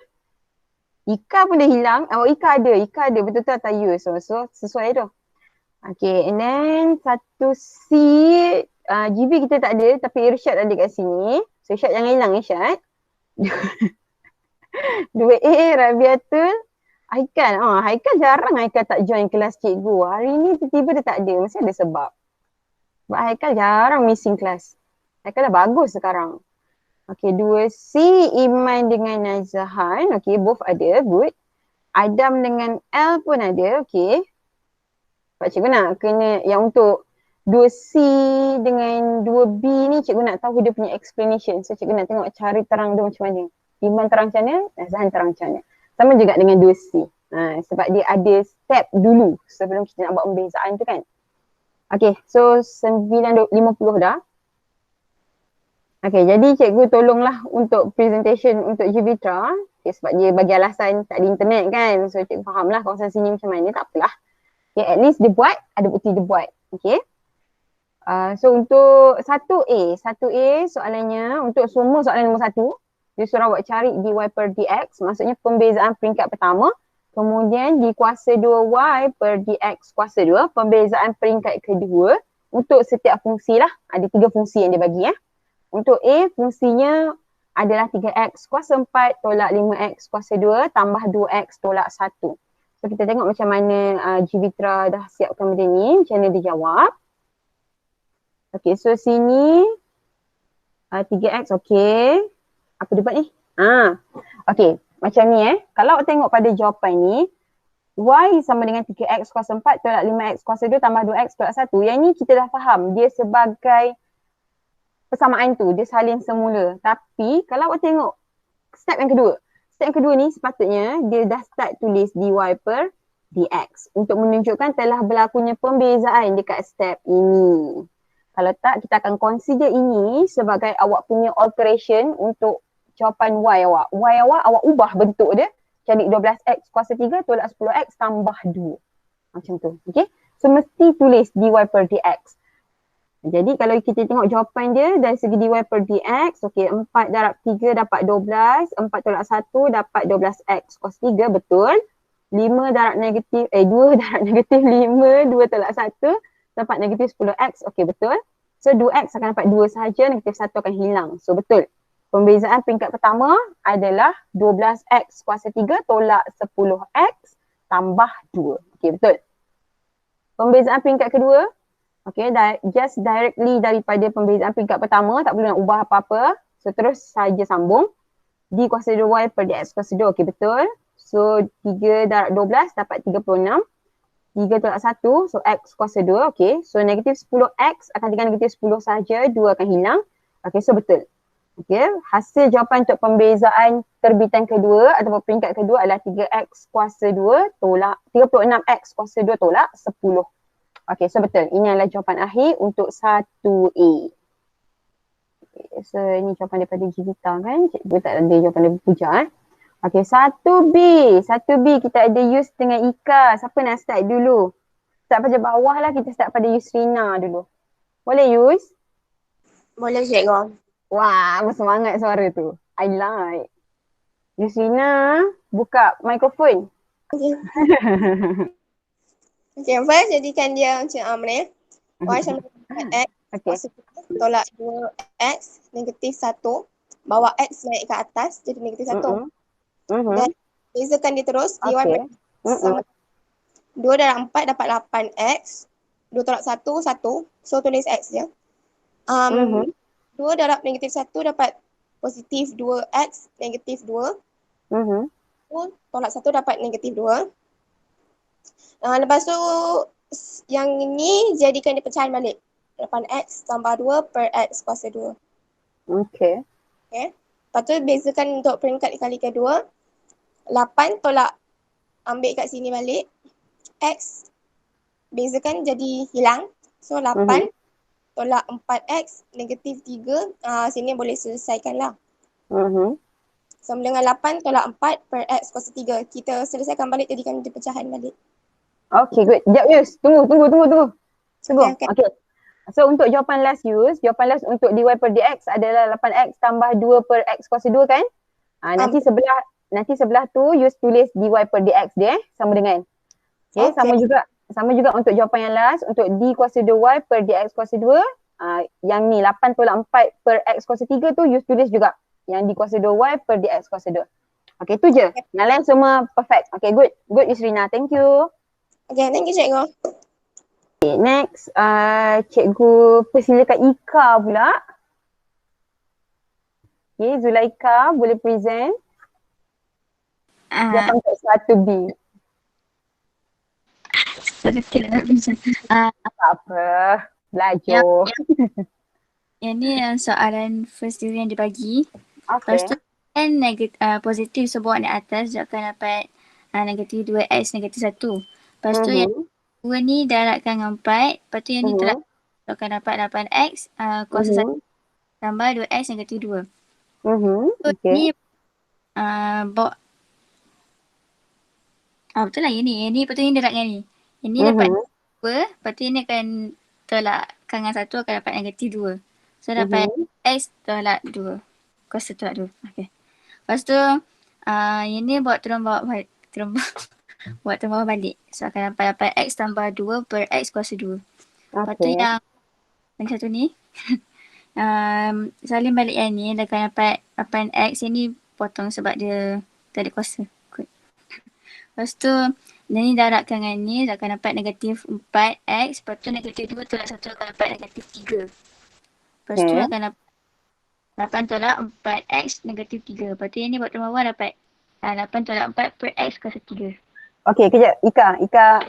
Speaker 1: Ika pun dah hilang. Ika ada. Betul-betul atas you. So sesuai tu. Okay, and then 1C, GB kita tak ada tapi Irsyad ada kat sini. So Irsyad jangan hilang Irsyad. 2A Rabiatul Haikal. Haikal jarang Haikal tak join kelas cikgu. Hari ni tiba-tiba dia tak ada. Mesti ada sebab. Sebab Haikal jarang missing kelas. Haikal dah bagus sekarang. Okay, 2C Iman dengan Nazahan. Okay, both ada. Good. Adam dengan L pun ada. Okay. Sebab cikgu nak kena yang untuk 2C dengan 2B ni cikgu nak tahu dia punya explanation. So cikgu nak tengok cari terang dia macam mana. Iman terang macam mana, Nazahan terang macam mana. Sama juga dengan 2C. Sebab dia ada step dulu sebelum kita nak buat pembezaan tu kan. Okay, so 9.50 dah. Okay, jadi cikgu tolonglah untuk presentation untuk Jivitra. Okay, sebab dia bagi alasan tak ada internet kan. So cikgu fahamlah kawasan sini macam mana, tak apalah. Okay, at least dia buat, ada bukti dia buat. Okay. So untuk 1A soalannya, untuk semua soalan nombor 1, dia suruh awak cari dy per dx, maksudnya pembezaan peringkat pertama. Kemudian di kuasa 2y per dx kuasa 2, pembezaan peringkat kedua untuk setiap fungsi lah. Ada 3 fungsi yang dia bagi ya. Untuk A, fungsinya adalah 3x kuasa 4 tolak 5x kuasa 2 tambah 2x tolak 1. So kita tengok macam mana Jivitra dah siapkan benda ni, macam mana dia jawab. Okay, so sini 3x, okay. Apa dia buat ni? Okay, macam ni kalau awak tengok pada jawapan ni, y sama dengan 3x kuasa 4 tolak 5x kuasa 2 tambah 2x tolak 1. Yang ni kita dah faham, dia sebagai persamaan tu, dia salin semula. Tapi kalau awak tengok step yang kedua ni sepatutnya dia dah start tulis dy per dx untuk menunjukkan telah berlakunya pembezaan dekat step ini. Kalau tak, kita akan consider ini sebagai awak punya alteration untuk jawapan y awak. Y awak ubah bentuk dia. Jadi 12x kuasa 3 tolak 10x tambah 2. Macam tu. Okay. So mesti tulis dy per dx. Jadi kalau kita tengok jawapan dia dari segi dy per dx, okay, 4 darab 3 dapat 12, 4 tolak 1 dapat 12x kuasa 3, betul. 2 darab negatif 5, 2 tolak 1 dapat negatif 10x, okay, betul. So 2x akan dapat 2 sahaja, negatif 1 akan hilang. So betul. Pembezaan peringkat pertama adalah 12x kuasa 3 tolak 10x tambah 2. Okay, betul. Pembezaan peringkat kedua, okay, just directly daripada pembezaan peringkat pertama, tak perlu nak ubah apa-apa. So terus saja sambung. D kuasa 2y per dx kuasa 2, okay, betul. So 3 darab 12 dapat 36. 3 tolak 1, so x kuasa 2, okay. So negatif 10x akan tinggal negatif 10 saja, 2 akan hilang. Okay, so betul. Okay, hasil jawapan untuk pembezaan terbitan kedua ataupun peringkat kedua adalah 3x kuasa 2 tolak 36x kuasa 2 tolak 10. Okay, so betul. Ini adalah jawapan akhir untuk 1A. Okay, so ini jawapan daripada Jivita kan. Cikgu tak ada jawapan daripada Puja. Okay, 1B. 1B kita ada Yus dengan Ika. Siapa nak start dulu? Start pada bawah lah, kita start pada Yusrina dulu. Boleh Yus?
Speaker 2: Boleh cikgu.
Speaker 1: Wah, bersemangat suara tu. I like. Yusrina, buka mikrofon.
Speaker 2: Okay. Okay, first jadikan dia macam ni. Y sama dengan x kuasa 2 tolak 2x negatif 1. Bawa x naik ke atas jadi negatif 1. Dan bezakan dia terus. Dy per sama 2 darab 4 dapat 8x. 2 tolak 1, 1. So tulis x je. 2 darab negatif 1 dapat positif 2x negatif 2. 2 tolak 1 dapat negatif 2. Lepas tu yang ini jadikan dia pecahan balik. 8x tambah 2 per x kuasa 2.
Speaker 1: Okay.
Speaker 2: Okay. Lepas tu bezakan untuk peringkat kali kedua. 8 tolak ambil kat sini balik. X bezakan jadi hilang. So 8 tolak 4x negatif 3. Sini boleh selesaikan lah. Sama dengan 8 tolak 4 per x kuasa 3. Kita selesaikan balik jadikan dia pecahan balik.
Speaker 1: Okay, good. Sekejap Yus. Tunggu.
Speaker 2: Okay.
Speaker 1: Okay. So untuk jawapan last Yus, jawapan last untuk dy per dx adalah 8x tambah 2 per x kuasa 2 kan? Nanti sebelah tu Yus tulis dy per dx dia sama dengan. Okay, sama juga untuk jawapan yang last untuk d kuasa 2y per dx kuasa 2. Yang ni 8 tolak 4 per x kuasa 3 tu Yus tulis juga yang D kuasa 2Y per DX kuasa 2. Okay, tu je. Yang lain semua perfect. Okay, good. Good Yusrina. Thank you.
Speaker 2: Okay, thank you cikgu.
Speaker 1: Okay, next. Cikgu persilakan Ika pula. Okay, Zulaika boleh present. Jawapan untuk 1B. Apa-apa. Belajar.
Speaker 4: Yang ni soalan first dulu yang dibagi.
Speaker 1: Okay.
Speaker 4: Lepas tu kan positif sebuah naik atas dia akan dapat negatif 2x negatif 1. Lepas tu yang 2 ni darabkan dengan 4. Lepas tu yang ni tolak akan dapat 8x kuasa 1 tambah 2x negatif 2. So
Speaker 1: Okay.
Speaker 4: ni bawa betul lah yang ni. Yang ni lepas tu yang darabkan ni. Yang ni dapat 2. Lepas tu ini akan tolakkan dengan 1 akan dapat negatif 2. So dapat x tolak 2. Kuasa tolak 2. Okay. Lepas tu yang ni buat turun bawah balik. So akan dapat x tambah 2 per x kuasa 2. Lepas tu yang satu ni salin balik yang ni dia akan dapat 8x. Yang ni potong sebab dia tak ada kuasa. Good. Lepas tu yang ni darabkan dengan ni dia akan dapat negatif 4x. Lepas tu negatif 2 tolak 1 akan dapat negatif 3. Lepas tu akan dapat 8 tolak 4x negatif 3. Lepas tu yang ni buat turun bawah dapat 8 tolak 4 per x kuasa 3.
Speaker 1: Okay, kejap. Ika.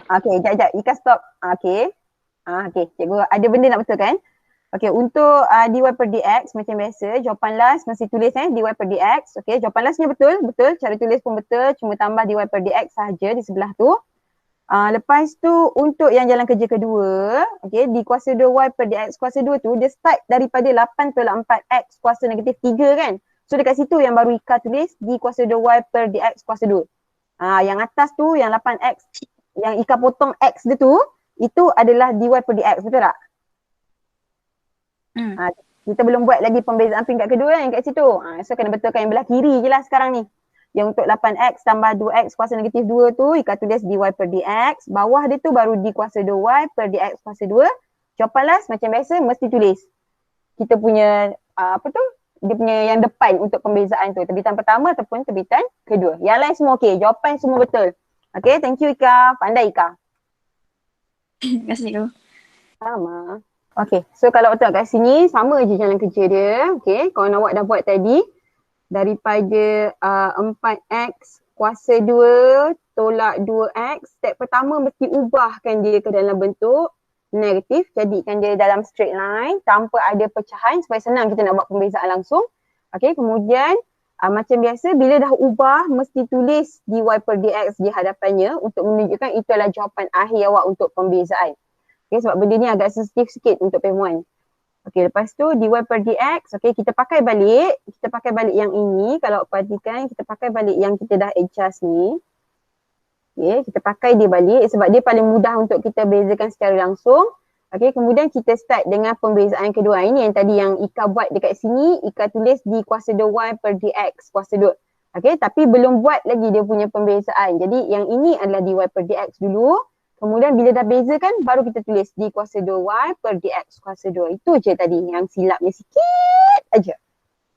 Speaker 1: Okay, sekejap. Ika stop. Okay. Okay, cikgu ada benda nak betulkan. Okay, untuk dy per dx macam biasa, jawapan last mesti tulis dy per dx. Okay, jawapan lastnya betul. Cara tulis pun betul. Cuma tambah dy per dx sahaja di sebelah tu. Lepas tu untuk yang jalan kerja kedua, okay, d kuasa 2y per dx kuasa 2 tu dia start daripada 8 tolak 4x kuasa negatif 3 kan. So dekat situ yang baru Ika tulis d kuasa 2y per dx kuasa 2. Yang atas tu yang 8x, yang Ika potong x dia tu, itu adalah dy per dx, betul tak? Kita belum buat lagi pembezaan peringkat kedua yang kat situ. So kena betulkan yang belah kiri je lah sekarang ni. Yang untuk 8x tambah 2x kuasa negatif 2 tu, Ika tulis dy per dx. Bawah dia tu baru d kuasa 2y per dx kuasa 2. Jawapan last macam biasa mesti tulis kita punya dia punya yang depan untuk pembezaan tu. Terbitan pertama ataupun terbitan kedua. Yang lain semua okey. Jawapan semua betul. Okay, thank you Ika. Pandai Ika.
Speaker 4: Terima kasih cikgu.
Speaker 1: Sama. Okay, so kalau awak tengok kat sini, sama je jalan kerja dia. Okay, kawan awak dah buat tadi. Daripada 4x kuasa 2 tolak 2x, step pertama mesti ubahkan dia ke dalam bentuk negatif. Jadikan dia dalam straight line tanpa ada pecahan supaya senang kita nak buat pembezaan langsung. Okay, kemudian macam biasa bila dah ubah mesti tulis dy per dx di hadapannya untuk menunjukkan itu adalah jawapan akhir awak untuk pembezaan. Okay, sebab benda ni agak sensitif sikit untuk PM1. Okay, lepas tu dy per dx, okay, kita pakai balik yang ini. Kalau perhatikan, kita pakai balik yang kita dah adjust ni. Okay, kita pakai dia balik sebab dia paling mudah untuk kita bezakan secara langsung. Okay, kemudian kita start dengan pembezaan kedua. Ini yang tadi yang Ika buat dekat sini, Ika tulis d kuasa 2y per dx kuasa 2. Okay, tapi belum buat lagi dia punya pembezaan. Jadi yang ini adalah dy per dx dulu. Kemudian bila dah bezakan, baru kita tulis d kuasa 2y per dx kuasa 2. Itu je tadi yang silapnya sikit aja.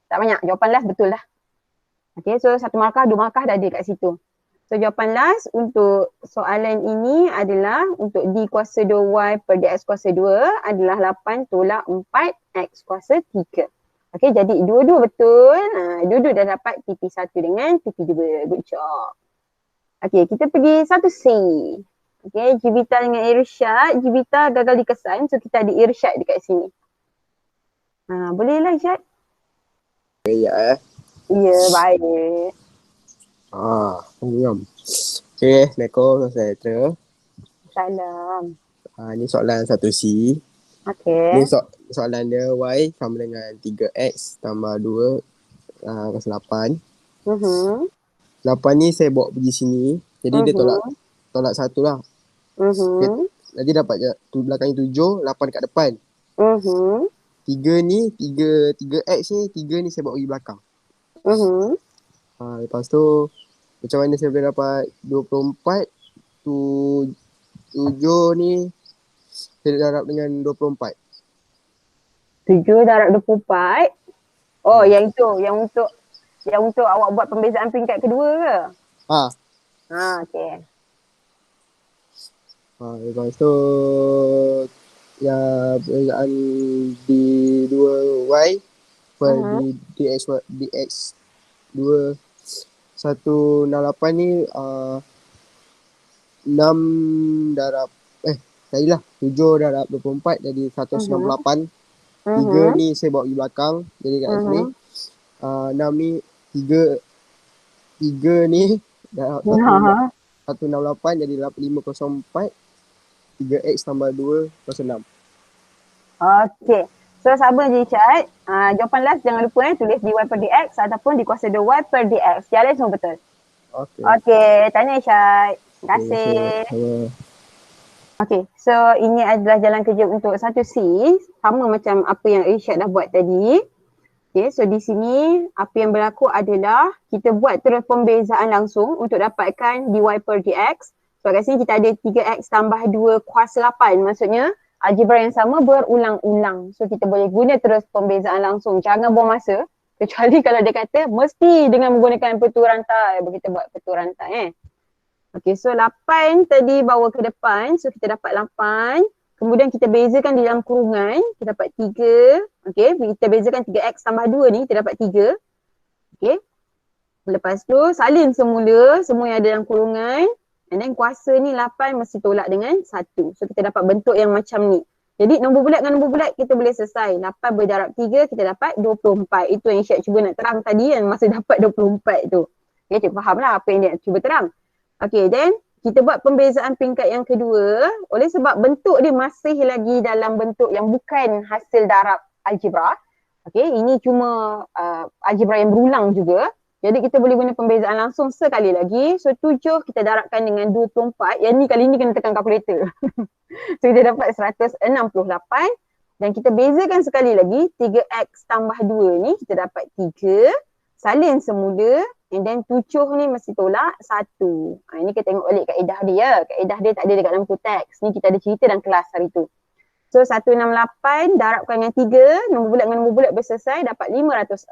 Speaker 1: Tak banyak, jawapan last betul lah. Okay, so 1 markah, 2 markah dah ada kat situ. So jawapan last untuk soalan ini adalah untuk d kuasa 2y per dx kuasa 2 adalah 8 tolak 4x kuasa 3. Okay, jadi dua-dua betul. Dua-dua dah dapat TP1 dengan TP2. Good job. Okay, kita pergi 1C. Okay, Jibita dengan Irsyad. Jibita gagal dikesan, so kita ada Irsyad dekat sini. Bolehlah Irsyad?
Speaker 3: Ya.
Speaker 1: Ya, baik.
Speaker 3: Ngam. Okay, Assalamualaikum saya.
Speaker 1: Salam.
Speaker 3: Ni soalan 1C.
Speaker 1: Okay.
Speaker 3: Ni soalan dia y sama dengan 3x tambah 2 kuasa 8. 8 ni saya bawa pergi sini. Jadi dia tolak 1 lah. Nanti dapat belakangnya 7, 8 dekat depan. 3 ni, 3x ni, 3 ni saya bawa pergi belakang. Lepas tu macam mana saya boleh dapat 24 tu 7 ni saya darab dengan 24.
Speaker 1: 7 darab 24. Oh, yang itu, yang untuk awak buat pembezaan peringkat kedua ke? Okey.
Speaker 3: Lepas tu yang perbezaan D2Y per DX 2 168 ni 6 darab 7 darab 24 jadi 168. 3 ni saya bawa di belakang jadi kat sini. 6 ni 3 ni darab 168 jadi 504. 3x tambah 2 06.
Speaker 1: Okey. So sama je Isyad. Jawapan last jangan lupa tulis dy per dx ataupun di kuasa 2y per dx. Jalan semua betul. Okey, tanya Isyad. Terima kasih. Okay, so ini adalah jalan kerja untuk 1C. Sama macam apa yang Isyad dah buat tadi. Okay, so di sini apa yang berlaku adalah kita buat terus pembezaan langsung untuk dapatkan dy per dx. So kat sini kita ada 3x tambah 2 kuasa 8. Maksudnya algebra yang sama berulang-ulang. So kita boleh guna terus pembezaan langsung. Jangan buang masa. Kecuali kalau dia kata mesti dengan menggunakan petua rantai. Kita buat petua rantai Okay, so 8 tadi bawa ke depan. So kita dapat 8. Kemudian kita bezakan di dalam kurungan. Kita dapat 3. Okay, kita bezakan 3x tambah 2 ni. Kita dapat 3. Okay. Lepas tu salin semula semua yang ada dalam kurungan. And then kuasa ni 8 mesti tolak dengan 1. So kita dapat bentuk yang macam ni. Jadi nombor bulat dengan nombor bulat kita boleh selesai. 8 berdarab 3 kita dapat 24. Itu yang Isyad cuba nak terang tadi yang masa dapat 24 tu. Okay, cikgu faham lah apa yang dia cuba terang. Okay, then kita buat pembezaan peringkat yang kedua. Oleh sebab bentuk dia masih lagi dalam bentuk yang bukan hasil darab algebra. Okay, ini cuma algebra yang berulang juga. Jadi kita boleh guna pembezaan langsung sekali lagi. So 7 kita darabkan dengan 24. Yang ni kali ni kena tekan kalkulator. So kita dapat 168. Dan kita bezakan sekali lagi 3x tambah 2 ni kita dapat 3. Salin semula. And then 7 ni mesti tolak 1. Ini kita tengok balik kaedah dia ya. Kaedah dia tak ada dekat dalam buku teks. Ni kita ada cerita dalam kelas hari tu. So 168 darabkan dengan 3. Nombor bulat dengan nombor bulat berselesai dapat 504.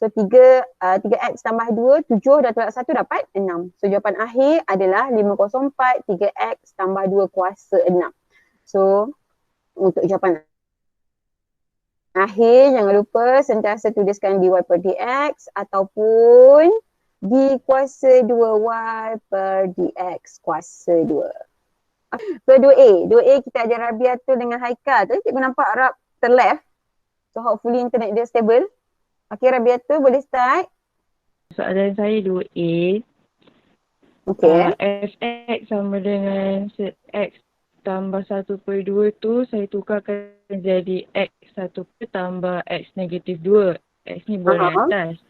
Speaker 1: So 3x tambah 2, 7 dah tolak 1 dapat 6. So jawapan akhir adalah 504, 3x tambah 2 kuasa 6. So untuk jawapan akhir jangan lupa sentiasa tuliskan dy per dx ataupun d kuasa 2y per dx kuasa 2. So 2A. 2A kita ajar Rabiatul dengan Haikal. Tadi cikgu nampak Rab terleft. So hopefully internet dia stable. Okay, Rabiatul boleh start.
Speaker 5: Soalan saya 2A.
Speaker 1: Okay.
Speaker 5: Fx sama dengan x tambah 1/2 tu saya tukarkan jadi x 1 tambah x negatif 2. X ni boleh atas.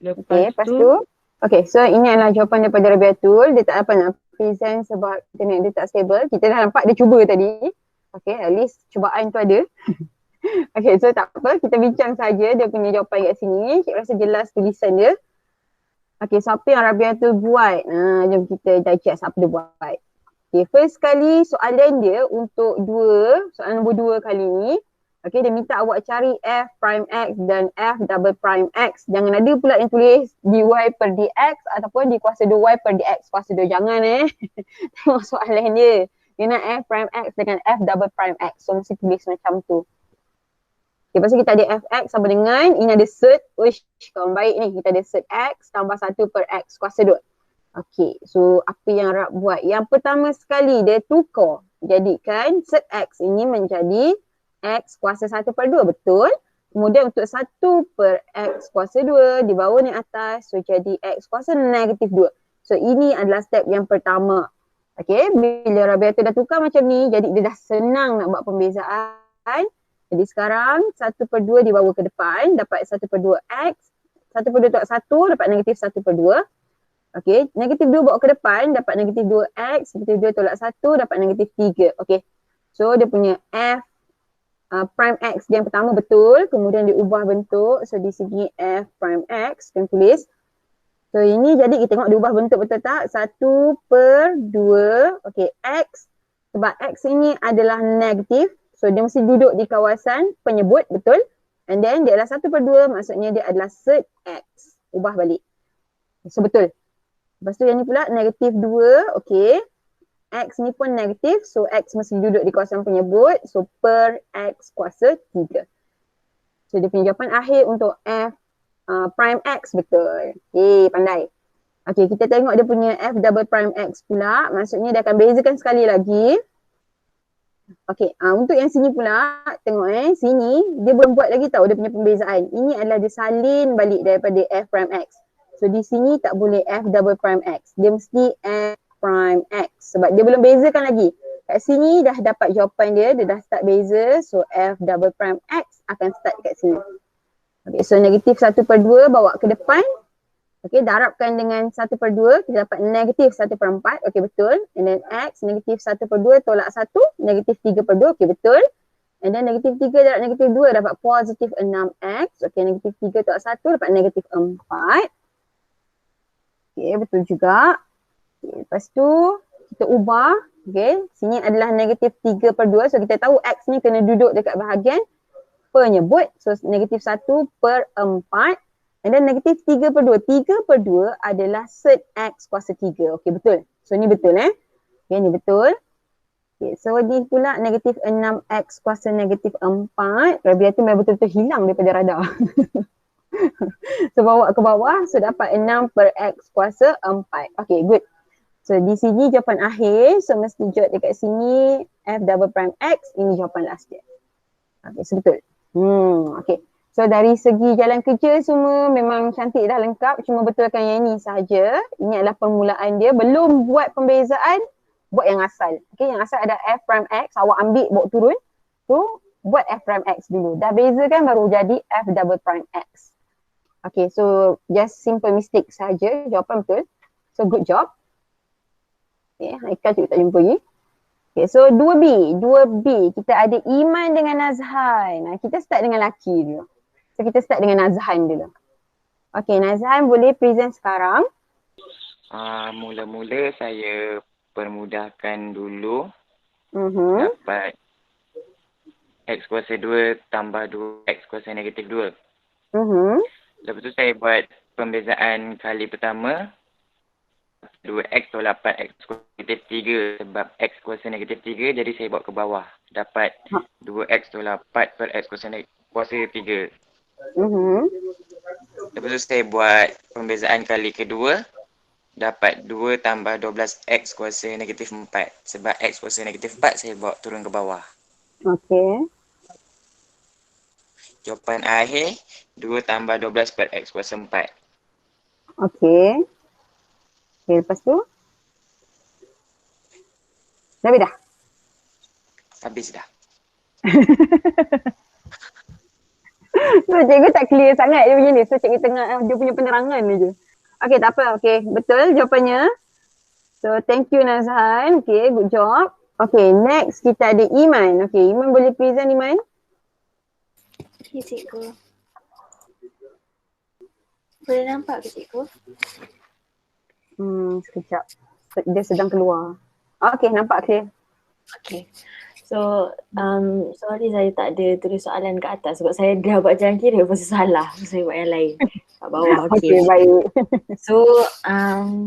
Speaker 1: Lepas tu. Okay, so ini adalah jawapan daripada Rabiatul. Dia tak dapat nak present sebab internet dia tak stable. Kita dah nampak dia cuba tadi. Okay, at least cubaan tu ada. Okay, so tak apa. Kita bincang saja dia punya jawapan kat sini. Cik rasa jelas tulisan dia. Okay, so apa yang Rabiatul buat? Jom kita digest apa dia buat. Okay, first kali soalan dia untuk soalan nombor 2 kali ni. Okay, dia minta awak cari f prime x dan f double prime x. Jangan ada pula yang tulis dy per dx ataupun di kuasa 2y per dx kuasa 2. Jangan Tengok soalan dia. Dia nak f prime x dengan f double prime x. So mesti tulis macam tu. Okay, lepas tu kita ada fx sama dengan, ini ada cert, kawan baik ni, kita ada cert x tambah 1 per x kuasa 2. Okay, so apa yang Rab buat? Yang pertama sekali dia tukar. Jadikan cert x ini menjadi x kuasa 1 per 2, betul? Kemudian untuk 1 per x kuasa 2, di bawah ni atas, so jadi x kuasa negatif 2. So ini adalah step yang pertama. Okay, bila Rabiatul dah tukar macam ni, jadi dia dah senang nak buat pembezaan. Jadi sekarang 1/2 dibawa ke depan dapat 1/2 x. 1/2 tolak 1 dapat negatif 1/2. Okay, negatif 2 bawa ke depan dapat negatif 2x. Negatif 2 tolak 1 dapat negatif 3. Okay, so dia punya f prime x yang pertama betul. Kemudian dia ubah bentuk. So di sini f prime x kita tulis. So ini jadi kita tengok dia ubah bentuk betul tak? 1/2. Okay, x. Sebab x ini adalah negatif. So dia mesti duduk di kawasan penyebut, betul? And then dia adalah 1/2, maksudnya dia adalah sed X. Ubah balik. So betul. Lepas tu yang ni pula negatif 2, okay. X ni pun negatif, so X mesti duduk di kawasan penyebut. So per X kuasa 3. So dia punya jawapan akhir untuk F prime X, betul. Pandai. Okay, kita tengok dia punya F double prime X pula. Maksudnya dia akan bezakan sekali lagi. Okay, untuk yang sini pula, tengok sini dia belum buat lagi tahu dia punya pembezaan. Ini adalah dia salin balik daripada F prime X. So di sini tak boleh F double prime X. Dia mesti F prime X sebab dia belum bezakan lagi. Kat sini dah dapat jawapan dia dah start beza. So F double prime X akan start kat sini. Okay, so negatif 1/2 bawa ke depan. Okay, darabkan dengan 1/2, kita dapat negatif 1/4. Okay, betul. And then X, negatif 1/2 tolak 1, negatif 3/2. Okay, betul. And then negatif 3 darab negatif 2 dapat positif 6X. Okay, negatif 3 tolak 1 dapat negatif 4. Okay, betul juga. Okay, lepas tu kita ubah. Okay, sini adalah negatif 3/2. So kita tahu X ni kena duduk dekat bahagian penyebut. So negatif 1/4. And then negatif 3/2. 3/2 adalah sed X kuasa 3. Okay, betul. So ni betul Okay, ni betul. Okay, so ni pula negatif 6X kuasa negatif 4. Radiator memang betul-betul hilang daripada radar. So bawa ke bawah, so dapat 6/X kuasa 4. Okay, good. So di sini jawapan akhir. So mesti jot dekat sini F double prime X. Ini jawapan last dia. Okay, so betul. Okay. So dari segi jalan kerja semua memang cantik dah lengkap. Cuma betulkan yang ini sahaja. Ini adalah permulaan dia. Belum buat pembezaan, buat yang asal. Okay, yang asal ada F prime X. Awak ambil bawa turun. Tu buat F prime X dulu. Dah bezakan baru jadi F double prime X. Okay, so just simple mistake sahaja. Jawapan betul. So good job. Okay, Haikal juga tak jumpa lagi. Okay, so 2B. 2B. Kita ada Iman dengan Nazhan. Kita start dengan lelaki dulu. So kita start dengan Nazhan dulu. Okay, Nazhan boleh present sekarang.
Speaker 6: Mula-mula saya permudahkan dulu. Dapat X kuasa 2 tambah 2X kuasa negatif 2. Lepas tu saya buat pembezaan kali pertama. 2X tolak 4X kuasa negatif 3 sebab X kuasa negatif 3 jadi saya bawa ke bawah. Dapat 2X tolak 4 per X kuasa 3. Lepas tu saya buat pembezaan kali kedua. Dapat 2 tambah 12X kuasa negatif 4. Sebab X kuasa negatif 4 saya bawa turun ke bawah.
Speaker 1: Okay.
Speaker 6: Jawapan akhir 2 tambah 12 per X kuasa 4.
Speaker 1: Okay. Okay, lepas tu? Dah habis dah?
Speaker 6: Habis dah.
Speaker 1: So cikgu tak clear sangat dia punya ni. So cikgu tengah dia punya penerangan je. Okay, tak apa. Okay, betul jawapannya. So thank you Nazhan. Okay, good job. Okay, next kita ada Iman. Okay, Iman boleh present Iman?
Speaker 4: Okay, cikgu. Boleh nampak ke cikgu?
Speaker 1: Sekejap. Dia sedang keluar. Okay, nampak clear.
Speaker 7: Okay. So, sorry saya tak ada tulis soalan kat atas sebab saya dah buat jalan kira pasal salah. Saya buat yang lain kat bawah.
Speaker 1: Okay, baik.
Speaker 7: So,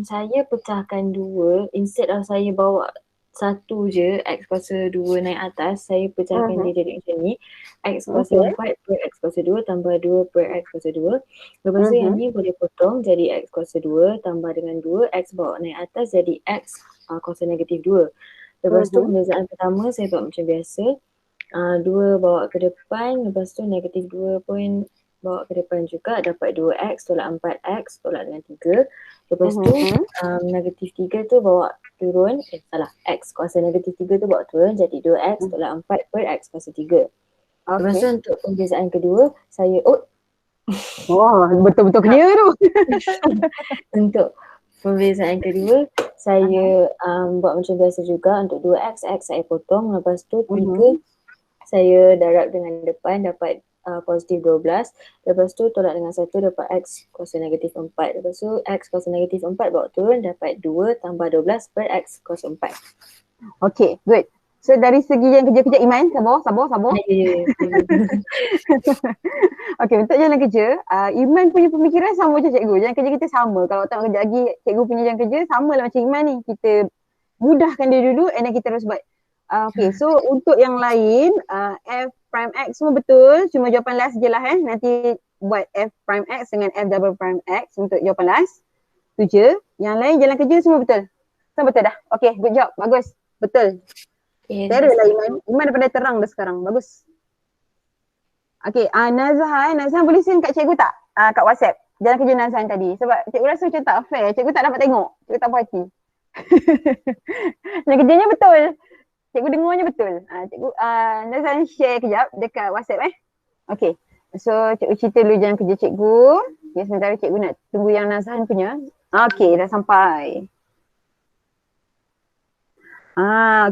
Speaker 7: saya pecahkan 2. Instead of saya bawa 1 je, X kuasa 2 naik atas, saya pecahkan dia jadi macam ni. X kuasa 4 per X kuasa 2 tambah 2 per X kuasa 2. Lepas tu yang ni boleh potong jadi X kuasa 2 tambah dengan 2. X bawa naik atas jadi X kuasa negatif 2. Lepas tu pembezaan pertama saya buat macam biasa. 2 bawa ke depan, lepas tu negatif 2 pun bawa ke depan juga, dapat 2X tolak 4X tolak dengan 3. Lepas tu negatif 3 tu bawa turun, X kuasa negatif 3 tu bawa turun jadi 2X tolak 4 per X kuasa 3. Lepas tu untuk pembezaan kedua, saya
Speaker 1: Wah, betul-betul clear tu.
Speaker 7: Untuk pembezaan kedua, saya buat macam biasa juga. Untuk 2X, X saya potong. Lepas tu 3 saya darab dengan depan dapat positif 12. Lepas tu tolak dengan 1 dapat X kuasa negatif 4. Lepas tu X kuasa negatif 4 bawa turun dapat 2 tambah 12 per X kuasa 4.
Speaker 1: Okay, good. So dari segi yang kerja-kerja Iman, sabar. Okay, untuk jalan kerja, Iman punya pemikiran sama macam cikgu. Jalan kerja kita sama. Kalau tak nak kerja lagi, cikgu punya jalan kerja sama lah macam Iman ni. Kita mudahkan dia dulu and then kita terus buat. Okay, so untuk yang lain, F prime X semua betul. Cuma jawapan last je lah Nanti buat F prime X dengan F double prime X untuk jawapan last. Tu je. Yang lain jalan kerja semua betul. Semua betul dah. Okay, good job. Bagus. Betul. Terus lah Iman. Iman dah pandai terang dah sekarang. Bagus. Okay, Nazhan boleh send kat cikgu tak? Kat WhatsApp. Jalan kerja Nazhan tadi. Sebab cikgu rasa macam tak fair. Cikgu tak dapat tengok. Cikgu tak puas hati. Jalan kerjanya betul. Cikgu dengarnya betul. Cikgu Nazhan share kejap dekat WhatsApp Okay. So cikgu cerita dulu jalan kerja cikgu. Okay, sementara cikgu nak tunggu yang Nazhan punya. Okay, dah sampai.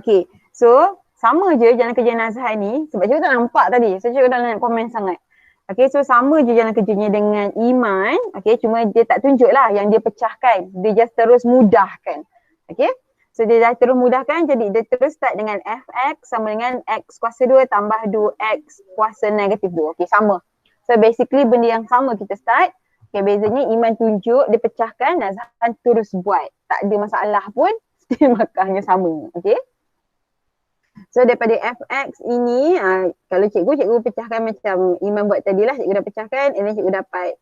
Speaker 1: Okay. So sama je jalan kerja Nazhan ni sebab cikgu tak nampak tadi. So cikgu dah nak komen sangat. Okay, so sama je jalan kerjanya dengan Iman. Okay, cuma dia tak tunjuk lah yang dia pecahkan. Dia just terus mudahkan. Okay. So dia dah terus mudahkan, jadi dia terus start dengan fx sama dengan x kuasa 2 tambah 2x kuasa negatif 2. Okay, sama. So basically benda yang sama kita start. Okay, bezanya Iman tunjuk, dia pecahkan, Nazhan terus buat. Tak ada masalah pun, still markahnya sama. Okay. So daripada fx ini, kalau cikgu pecahkan macam Iman buat tadi lah, cikgu dah pecahkan, and then cikgu dapat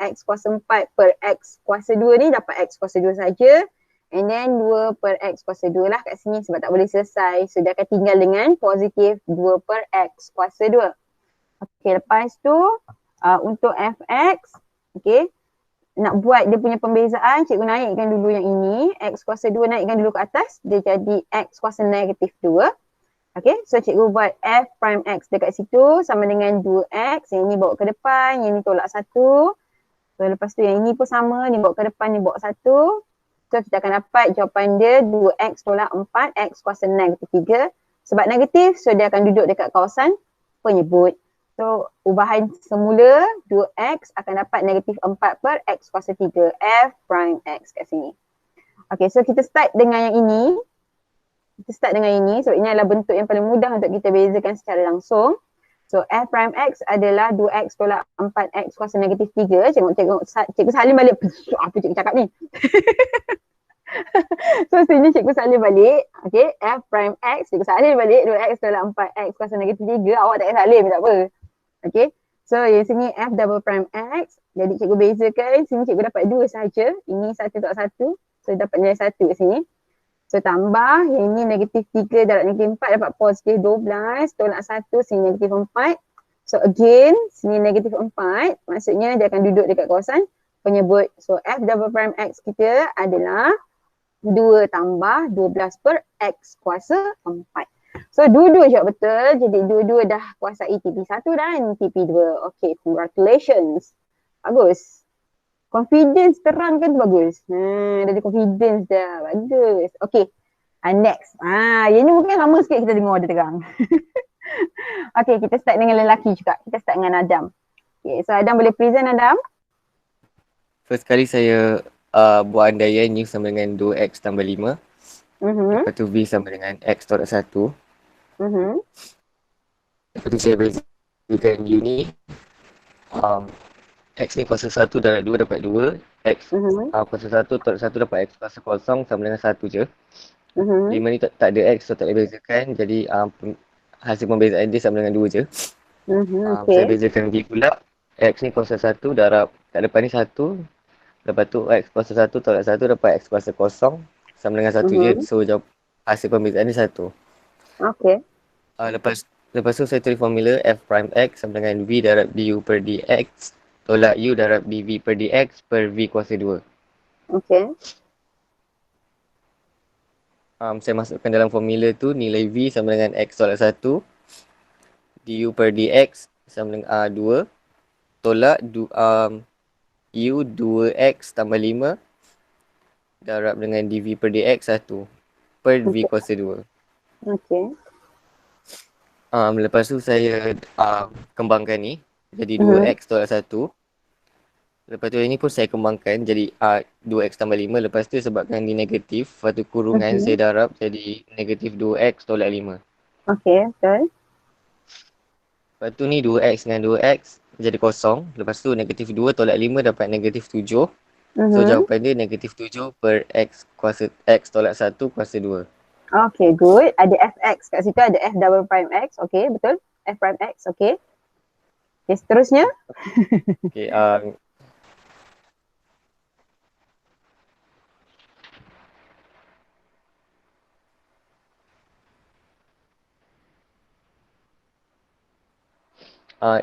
Speaker 1: x kuasa 4 per x kuasa 2 ni dapat x kuasa 2 saja. And then 2 per x kuasa 2 lah kat sini sebab tak boleh selesai. So dia akan tinggal dengan positif 2 per x kuasa 2. Okay, lepas tu untuk fx, okay, nak buat dia punya pembezaan, cikgu naikkan dulu yang ini. X kuasa 2 naikkan dulu ke atas, dia jadi x kuasa negatif 2. Okay, so cikgu buat f prime x dekat situ sama dengan 2x. Yang ini bawa ke depan, yang ini tolak 1. So lepas tu yang ini pun sama, ni bawa ke depan, ni bawa 1. So kita akan dapat jawapan dia 2x tolak 4x kuasa negatif 3. Sebab negatif, so dia akan duduk dekat kawasan penyebut. So ubahan semula 2x akan dapat negatif 4 per x kuasa 3 f prime x kat sini. Okay, so kita start dengan yang ini. So ini adalah bentuk yang paling mudah untuk kita bezakan secara langsung. So f prime x adalah 2x tolak 4x kuasa negatif 3. Cikgu salin balik. Apa cikgu cakap ni? So sini cikgu salin balik. Okay, f prime x, cikgu salin balik 2x tolak 4x kuasa negatif 3. Awak tak payah salin tak apa. Okay, so yang sini f double prime x. Jadi cikgu bezakan, sini cikgu dapat 2 saja. Ini 1 tolak 1. So dapat nilai 1 kat sini. So tambah, yang ini negatif 3 darab negatif 4 dapat positif 12 tolak 1, sini negatif 4. So again, sini negatif 4, maksudnya dia akan duduk dekat kawasan penyebut. So f double prime x kita adalah 2 tambah 12 per x kuasa 4. So dua-dua jawab betul, jadi dua-dua dah kuasai TP1 dan TP2. Okay, congratulations. Bagus. Confidence terang kan tu bagus. Dah ada confidence dah. Bagus. Okay. Next. Yang ni mungkin lama sikit kita dengar dia terang. Okay, kita start dengan lelaki juga. Kita start dengan Adam. Okay, so Adam boleh present Adam?
Speaker 8: First kali saya buat andaian U sama dengan 2x tambah 5. Lepas tu V sama dengan x tolak 1. Lepas tu saya bezakan U ni. X ni kuasa 1 darab 2 dapat 2. X kuasa 1 tolak 1 dapat x kuasa 0 sama dengan 1 je. 5 ni tak ada x, so tak boleh bezakan. Jadi hasil pembezaan dia sama dengan 2 je. Saya bezakan V pula. X ni kuasa 1 darab kat depan ni 1. Lepas tu x kuasa 1 tolak 1 dapat x kuasa 0 sama dengan 1 je. So hasil pembezaan ni 1.
Speaker 1: Okay.
Speaker 8: Lepas tu saya tulis formula f prime x sama dengan V darab du per dx tolak u darab dv per dx per v kuasa 2.
Speaker 1: Okay.
Speaker 8: Saya masukkan dalam formula tu nilai v sama dengan x tolak 1. Du per dx sama dengan 2. Tolak u 2x tambah 5 darab dengan dv per dx 1 per v kuasa 2.
Speaker 1: Okay.
Speaker 8: Lepas tu saya kembangkan ni. Jadi 2x tolak 1 Lepas tu yang ni pun saya kembangkan jadi 2x tambah 5. Lepas tu sebabkan ni negatif, lepas tu kurungan saya darab jadi negatif 2x tolak 5.
Speaker 1: Okey, betul.
Speaker 8: Lepas tu ni 2x dengan 2x jadi kosong. Lepas tu negatif 2 tolak 5 dapat negatif 7. So jawapan dia negatif 7 per x kuasa x tolak 1 kuasa 2.
Speaker 1: Okay, good. Ada fx kat situ, ada f double prime x. Okay, betul. F prime x, okay. Okay, seterusnya.
Speaker 8: Okay,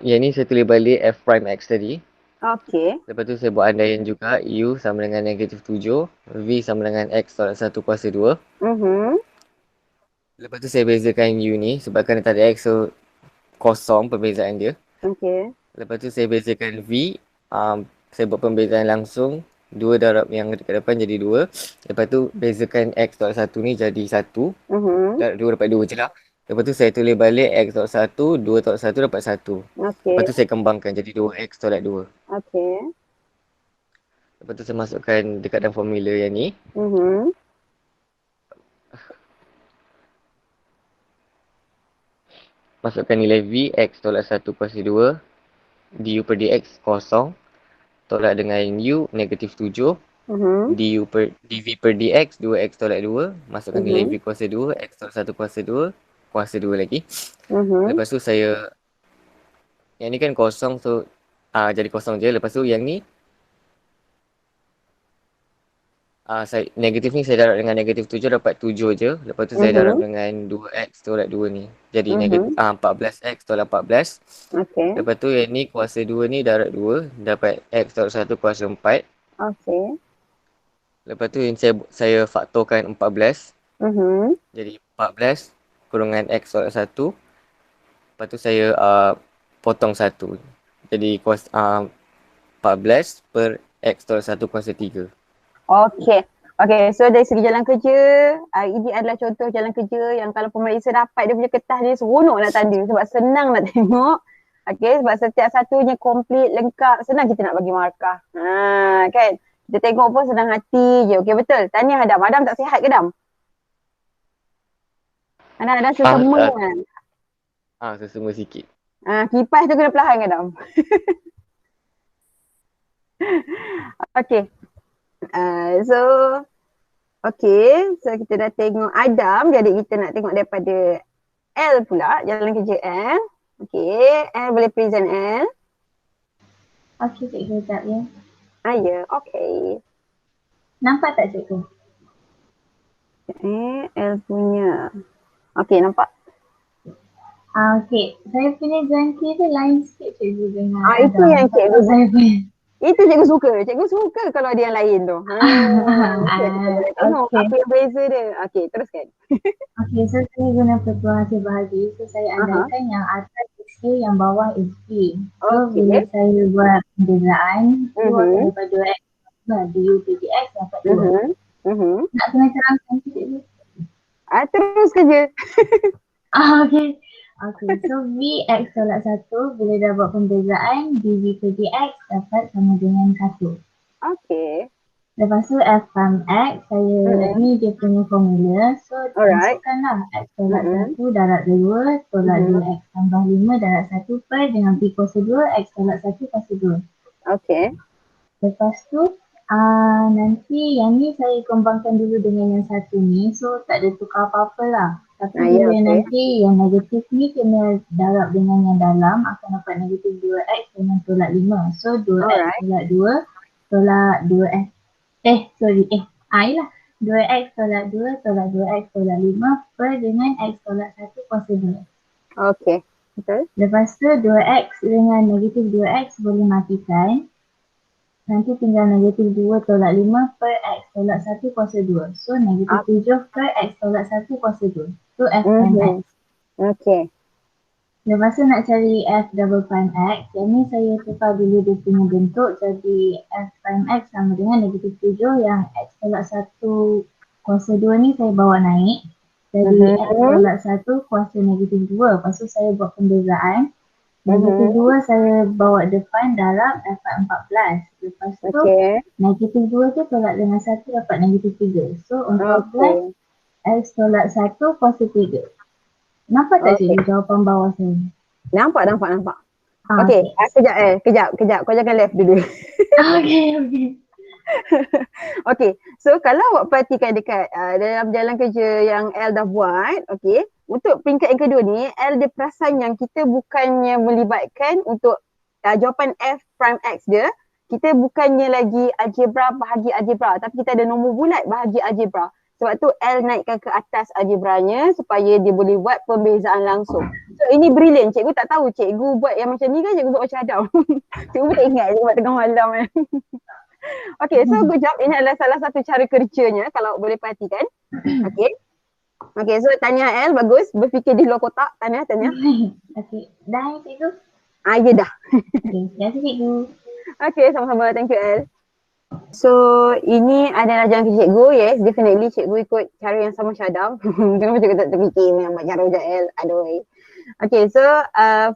Speaker 8: yang ni saya tulis balik f prime x tadi.
Speaker 1: Okay.
Speaker 8: Lepas tu saya buat andaian juga u sama dengan negatif 7, v sama dengan x tolak 1 kuasa 2. Lepas tu saya bezakan u ni sebabkan dia tak ada x, so kosong perbezaan dia.
Speaker 1: Okay.
Speaker 8: Lepas tu saya bezakan v, saya buat pembezaan langsung. 2 darab yang dekat depan jadi 2. Lepas tu bezakan x tolak 1 ni jadi 1. Darab 2 dapat 2 je lah. Lepas tu saya tulis balik x tolak 1, 2 tolak 1 dapat 1.
Speaker 1: Okay.
Speaker 8: Lepas tu saya kembangkan jadi 2x tolak 2.
Speaker 1: Okay.
Speaker 8: Lepas tu saya masukkan dekat dalam formula yang ni. Masukkan nilai v, x tolak 1 kuasa 2. Du per dx kosong. Tolak dengan u negatif 7. Dv per dx 2x tolak 2. Masukkan nilai v kuasa 2, x tolak 1 kuasa 2. Kuasa 2 lagi. Lepas tu saya, yang ni kan kosong, so jadi kosong je. Lepas tu yang ni negatif ni saya darab dengan negatif 7 dapat 7 je. Lepas tu saya darab dengan 2x tolak 2 ni. Jadi negatif 14x tolak 14.
Speaker 1: Okay.
Speaker 8: Lepas tu yang ni kuasa 2 ni darab 2 dapat x tolak 1 kuasa 4.
Speaker 1: Okay.
Speaker 8: Lepas tu yang saya faktorkan 14. Jadi 14 kurungan x tolak 1. Lepas tu saya potong 1. Jadi kuasa 14 per x tolak 1 kuasa 3.
Speaker 1: Okay. Okay, so dari segi jalan kerja, ini adalah contoh jalan kerja yang kalau pemeriksa dapat dia punya kertas dia seronok nak tanda sebab senang nak tengok. Okay, sebab setiap satunya komplit, lengkap, senang kita nak bagi markah. Kan? Kita tengok pun senang hati je. Okay, betul. Tahniah Adam. Adam tak sihat ke Adam? Adam sesama kan?
Speaker 8: Sesama sikit.
Speaker 1: Kipas tu kena perlahan ke Adam? Okay. So kita dah tengok Adam, jadi kita nak tengok daripada L pula, jalan kerja L. Okay, L boleh present L.
Speaker 9: Okay, cikgu, sekejap ya.
Speaker 1: Ya, okay.
Speaker 9: Nampak tak cikgu?
Speaker 1: L punya. Okay, nampak.
Speaker 9: Okay, saya punya jangki tu lain sikit cikgu dengan
Speaker 1: itu yang cikgu
Speaker 9: saya punya.
Speaker 1: Itu cikgu suka. Cikgu suka kalau ada yang lain tu. Tengok apa yang beza dia. Okay, teruskan.
Speaker 9: Okay, so saya guna pertuan hasil bahagi. So saya andaikan yang atas is Q, yang bawah is P. So bila saya buat pembezaan, Q akan dapat 2x. Du per dx dapat 2. Nak kena terangkan cikgu?
Speaker 1: Terus kerja.
Speaker 9: Okay. Okay, so V x tolak 1 bila dah buat pembezaan dv per dx dapat sama dengan 1.
Speaker 1: Okay.
Speaker 9: Lepas tu f prime x, saya ni dia punya formula. So masukkanlah x tolak 1 darab 2 tolak 2x tambah 5 darab 1 per dengan p kuasa 2 x tolak 1 kuasa 2.
Speaker 1: Okay.
Speaker 9: Lepas tu nanti yang ni saya kembangkan dulu dengan yang satu ni. So tak ada tukar apa-apa lah. Tapi bila nanti yang negatif ni kena darab dengan yang dalam akan dapat negatif 2x dengan tolak 5. So 2x tolak 2 tolak 2x. Yelah. 2x tolak 2 tolak 2x tolak 5 per dengan x tolak 1 kuasa 2.
Speaker 1: Okay. Betul.
Speaker 9: Lepas tu 2x dengan negatif 2x boleh matikan. Nanti tinggal negatif 2 tolak 5 per x tolak 1 kuasa 2. So negatif 7 per x tolak 1 kuasa 2. So f prime x.
Speaker 1: Okay.
Speaker 9: Lepas tu nak cari f double prime x. Yang ni saya tukar dulu dia punya bentuk. Jadi f prime x sama dengan negatif 7 yang x tolak 1 kuasa 2 ni saya bawa naik. Jadi x tolak 1 kuasa negatif 2. Lepas tu saya buat pembezaan. Negatif 2 saya bawa depan darab dapat 14. Lepas tu negatif 2 tu tolak dengan 1 dapat negatif 3. So 14 X tolak 1 kuasa 3. Nampak tak cikgu jawapan bawah saya?
Speaker 1: Nampak. Okey, kejap. Kau jangan left dulu.
Speaker 9: Okay.
Speaker 1: Okey, so kalau awak perhatikan dekat dalam jalan kerja yang L dah buat, okey, untuk peringkat yang kedua ni, L dia perasan yang kita bukannya melibatkan untuk jawapan F prime X dia, kita bukannya lagi algebra bahagi algebra, tapi kita ada nombor bulat bahagi algebra. Sebab tu L naikkan ke atas algebranya supaya dia boleh buat pembezaan langsung. So ini brilliant. Cikgu tak tahu cikgu buat yang macam ni kan cikgu buat macam Adam. Cikgu tak ingat cikgu buat tengah malam kan. Okay, so good job. Ini adalah salah satu cara kerjanya kalau boleh perhatikan. Okay, so Tania L, bagus. Berfikir di luar kotak. Tania.
Speaker 9: Okay, dah cikgu?
Speaker 1: Ya dah.
Speaker 9: Okay, terima kasih cikgu.
Speaker 1: Okay, sama-sama. Thank you L. So, ini adalah jalan kerja cikgu. Yes, definitely cikgu ikut cara yang sama macam Adam. Kenapa cikgu tak terfikir yang buat cara macam L? Aduh. Okay, so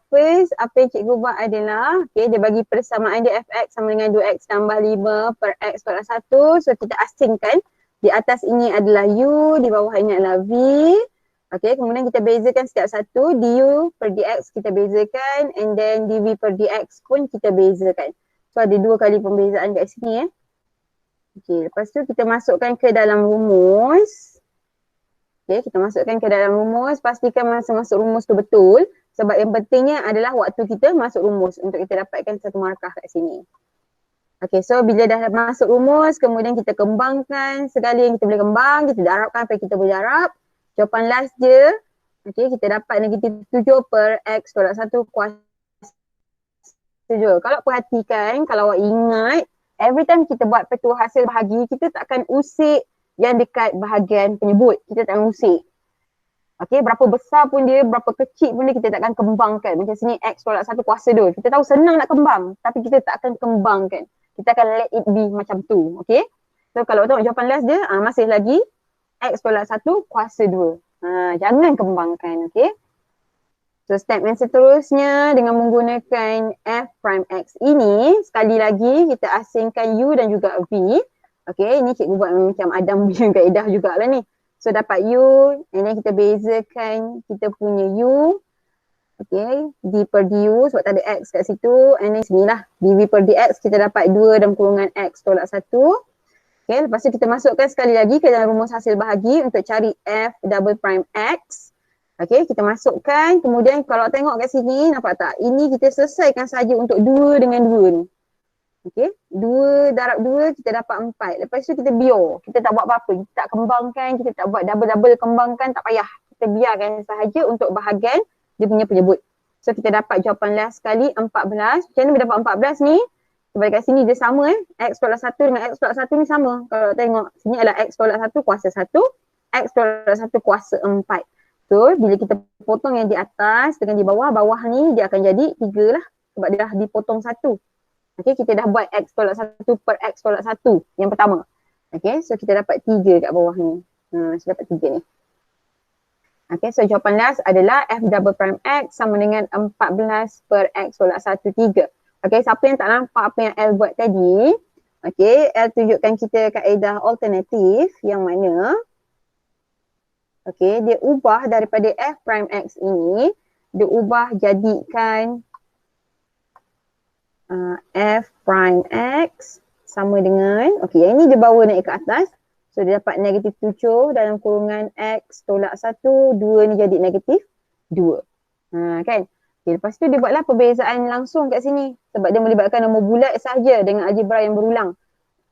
Speaker 1: first apa yang cikgu buat adalah dia bagi persamaan dia fx sama dengan 2x tambah 5 per x tolak 1. So kita asingkan di atas ini adalah u, di bawah ini adalah v. Okay, kemudian kita bezakan setiap satu, du per dx kita bezakan, and then dv per dx pun kita bezakan. So ada 2 kali pembezaan kat sini Okay, lepas tu kita masukkan ke dalam rumus. Okay, kita masukkan ke dalam rumus, pastikan masa masuk rumus tu betul. Sebab yang pentingnya adalah waktu kita masuk rumus untuk kita dapatkan satu markah kat sini. Okay, so bila dah masuk rumus, kemudian kita kembangkan segala yang kita boleh kembang, kita darabkan apa yang kita boleh darab. Jawapan last je, okay, kita dapat negatif 7 per x tolak 1 kuasa 7. Kalau perhatikan, kalau awak ingat, every time kita buat petua hasil bahagi, kita takkan usik yang dekat bahagian penyebut, kita takkan usik. Okay, berapa besar pun dia, berapa kecil pun dia, kita takkan kembangkan. Macam sini x tolak 1 kuasa 2. Kita tahu senang nak kembang, tapi kita tak akan kembangkan. Kita akan let it be macam tu, okay. So kalau tengok jawapan last dia, masih lagi x tolak 1 kuasa 2. Jangan kembangkan, okay. So step yang seterusnya dengan menggunakan f prime x ini, sekali lagi kita asingkan u dan juga v. Okay, ini cikgu buat macam Adam punya kaedah jugalah ni. So dapat u, and then kita bezakan kita punya u. Okay, d per du sebab tak ada x kat situ. And then sinilah dv per dx kita dapat 2 dalam kurungan x tolak 1. Okay, lepas tu kita masukkan sekali lagi ke dalam rumus hasil bahagi untuk cari f double prime x. Okay, kita masukkan. Kemudian kalau tengok kat sini, nampak tak? Ini kita selesaikan saja untuk 2 dengan 2 ni. Okay, 2 darab 2 kita dapat 4. Lepas tu kita biar. Kita tak buat apa-apa. Kita tak kembangkan, kita tak buat double-double kembangkan, tak payah. Kita biarkan sahaja untuk bahagian dia punya penyebut. So kita dapat jawapan last sekali 14. Macam mana kita dapat 14 ni? Sebab kat sini dia sama x tolak 1 dengan x tolak 1 ni sama. Kalau tengok sini adalah x tolak 1 kuasa 1, x tolak 1 kuasa 4. So bila kita potong yang di atas dengan di bawah, bawah ni dia akan jadi 3 lah. Sebab dia dah dipotong 1. Okay, kita dah buat x tolak 1 per x tolak 1 yang pertama. Okay, so kita dapat 3 kat bawah ni. So dapat 3 ni. Okay, so jawapan last adalah f double prime x sama dengan 14 per x tolak 1, 3. Okay, siapa yang tak nampak apa yang L buat tadi, okay, L tunjukkan kita kaedah alternatif yang mana, okay, dia ubah daripada f prime x ini, dia ubah jadikan f prime x sama dengan, okay, yang ni dia bawa naik ke atas. So dia dapat negatif 7 dalam kurungan x tolak 1, 2 ni jadi negatif 2. Kan? Okay, lepas tu dia buatlah perbezaan langsung kat sini. Sebab dia melibatkan nombor bulat sahaja dengan algebra yang berulang.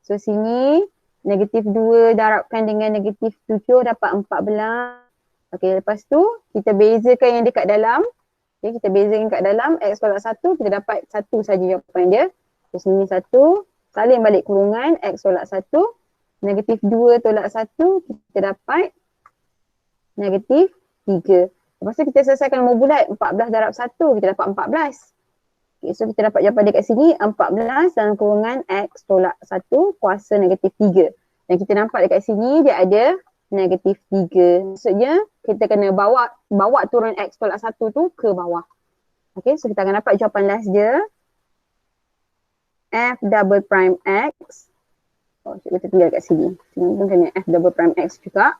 Speaker 1: So sini negatif 2 darabkan dengan negatif 7 dapat 14. Okay, lepas tu kita bezakan yang dekat dalam. Okay, kita bezakan kat dalam x tolak 1, kita dapat 1 saja jawapan dia. So sini 1, salin balik kurungan x tolak 1. Negatif 2 tolak 1, kita dapat negatif 3. Lepas tu kita selesaikan nombor bulat, 14 darab 1, kita dapat 14. Okay, so kita dapat jawapan dia kat sini, 14 dalam kurungan x tolak 1 kuasa negatif 3. Dan kita nampak dekat sini dia ada negatif 3. Maksudnya kita kena bawa turun x tolak 1 tu ke bawah. Okay, so kita akan dapat jawapan last dia. F double prime X. Oh, kita tinggal kat sini. Sini pun kena F double prime X juga.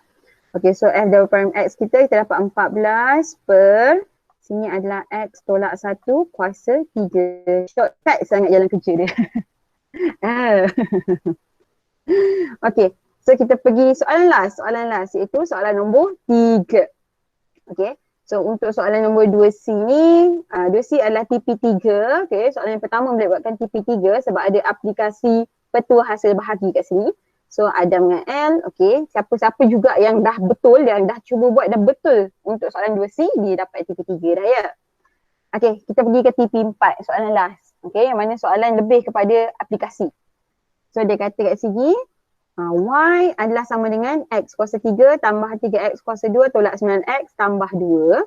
Speaker 1: Okay, so F double prime X kita dapat 14 per sini adalah X tolak 1 kuasa 3. Shortcut sangat jalan kerja dia. Okay, so kita pergi soalan last iaitu soalan nombor 3. Okay, so untuk soalan nombor 2C ni, 2C adalah TP3. Okay, soalan yang pertama boleh buatkan TP3 sebab ada aplikasi petua hasil bahagi kat sini. So Adam dengan L, okay, siapa-siapa juga yang dah betul, yang dah cuba buat dah betul untuk soalan 2C, dia dapat TP3 dah ya. Okay, kita pergi ke TP4, soalan last. Okay, yang mana soalan lebih kepada aplikasi. So dia kata kat sini, Y adalah sama dengan X kuasa 3 tambah 3X kuasa 2 tolak 9X tambah 2.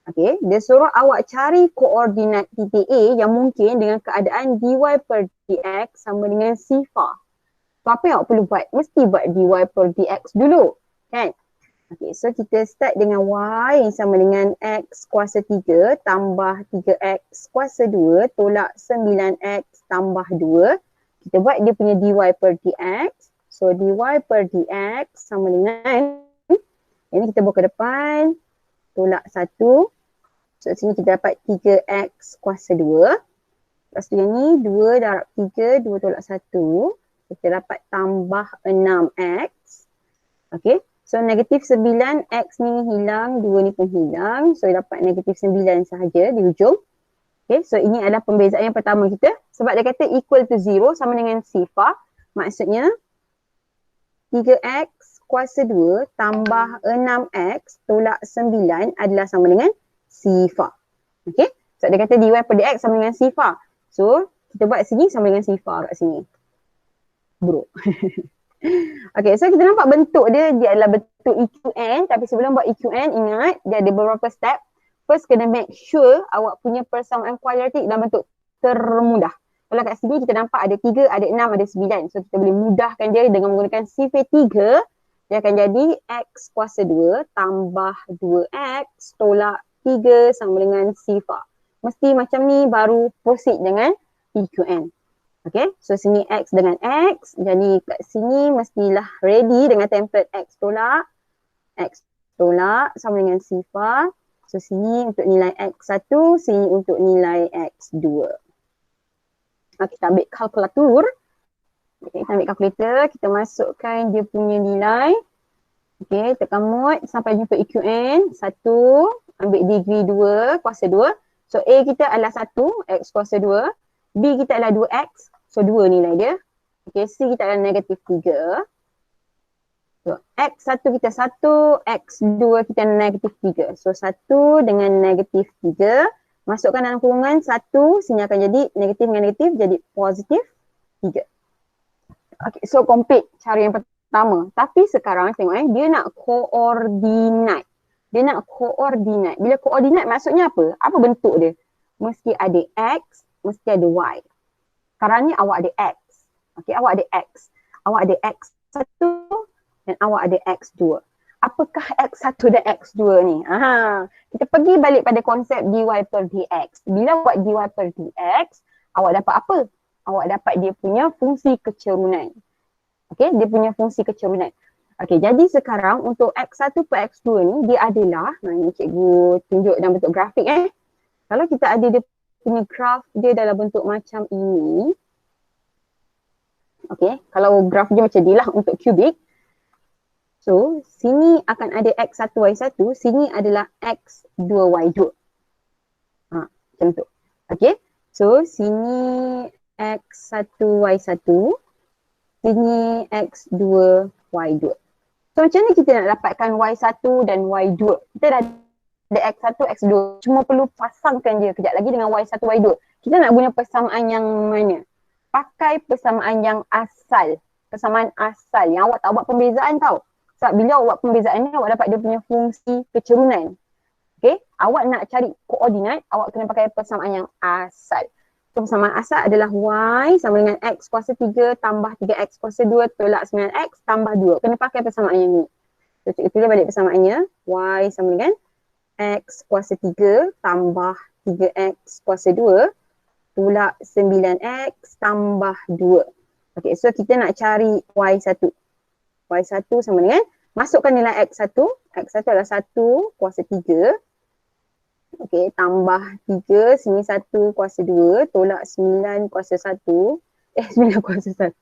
Speaker 1: Okay, dia suruh awak cari koordinat titik A yang mungkin dengan keadaan dy per dx sama dengan sifar. So apa yang awak perlu buat? Mesti buat dy per dx dulu, kan? Okay, so kita start dengan y yang sama dengan x kuasa 3 tambah 3x kuasa 2 tolak 9x tambah 2. Kita buat dia punya dy per dx. So dy per dx sama dengan, ini kita bawa ke depan, tolak 1. So sini kita dapat 3x kuasa 2. Lepas tu yang ni 2 darab 3, 2 tolak 1. Kita dapat tambah 6x. Okay, so negatif 9, x ni hilang, 2 ni pun hilang. So dapat negatif 9 sahaja di hujung. Okay, so ini adalah pembezaan yang pertama kita. Sebab dia kata equal to 0 sama dengan sifar. Maksudnya 3x kuasa 2 tambah 6x tolak 9 adalah sama dengan sifar. Okay, so dia kata dy per dx sama dengan sifar. So kita buat sini sama dengan sifar kat sini. Bro. Okay, so kita nampak bentuk dia adalah bentuk EQN. Tapi sebelum buat EQN, ingat dia ada beberapa step. First kena make sure awak punya persamaan kuadratik dalam bentuk termudah. Kalau kat sini kita nampak ada 3, ada 6, ada 9. So kita boleh mudahkan dia dengan menggunakan sifar 3. Dia akan jadi x kuasa 2 tambah 2x tolak 3 sama dengan sifar. Mesti macam ni baru proceed dengan EQN. Okay, so sini x dengan x. Jadi kat sini mestilah ready dengan template x tolak sama dengan sifar. So sini untuk nilai x1, sini untuk nilai x2. Okay, kita ambil kalkulator. Okay, kita ambil kalkulator, kita masukkan dia punya nilai. Okay, tekan mod sampai jumpa EQN. 1, ambil degree 2, kuasa 2. So A kita adalah 1, X kuasa 2. B kita adalah 2X, so 2 nilai dia. Okay, C kita adalah negatif 3. So X1 kita 1, X2 kita negatif 3. So 1 dengan negatif 3. Masukkan dalam kurungan 1, sini akan jadi negatif dengan negatif, jadi positif 3. Okay, so complete cara yang pertama. Tapi sekarang tengok dia nak koordinat. Bila koordinat maksudnya apa? Apa bentuk dia? Mesti ada X, mesti ada Y. Sekarang ni awak ada X. Okay, awak ada X. Awak ada X1 dan awak ada X2. Apakah X1 dan X2 ni? Kita pergi balik pada konsep dy per dx. Bila buat dy per dx, awak dapat apa? Awak dapat dia punya fungsi kecerunan. Okay, dia punya fungsi kecerunan. Okay, jadi sekarang untuk X1 per X2 ni, dia adalah, ni cikgu tunjuk dalam bentuk grafik Kalau kita ada dia punya graf dia dalam bentuk macam ini. Okay, kalau graf dia macam ni lah untuk kubik. So, sini akan ada X1, Y1, sini adalah X2, Y2. Macam tu. Okay, so sini X1, Y1, sini X2, Y2. So macam ni kita nak dapatkan Y1 dan Y2. Kita dah ada X1, X2. Cuma perlu pasangkan dia kejap lagi dengan Y1, Y2. Kita nak guna persamaan yang mana? Pakai persamaan yang asal. Persamaan asal yang awak tak buat pembezaan tau. Sebab bila awak buat pembezaan ni, awak dapat dia punya fungsi kecerunan. Okay, awak nak cari koordinat, awak kena pakai persamaan yang asal. So persamaan asal adalah Y sama dengan X kuasa 3 tambah 3X kuasa 2 tolak 9X tambah 2. Kena pakai persamaan yang ni. So cikgu tulis balik persamaannya. Y sama dengan X kuasa 3 tambah 3x kuasa 2 tolak 9x tambah 2. Okay, so kita nak cari y1. Y1 sama dengan, masukkan nilai x1. X1 adalah 1 kuasa 3. Okay, tambah 3, sini 1 kuasa 2 tolak 9 kuasa 1. 9 kuasa 1.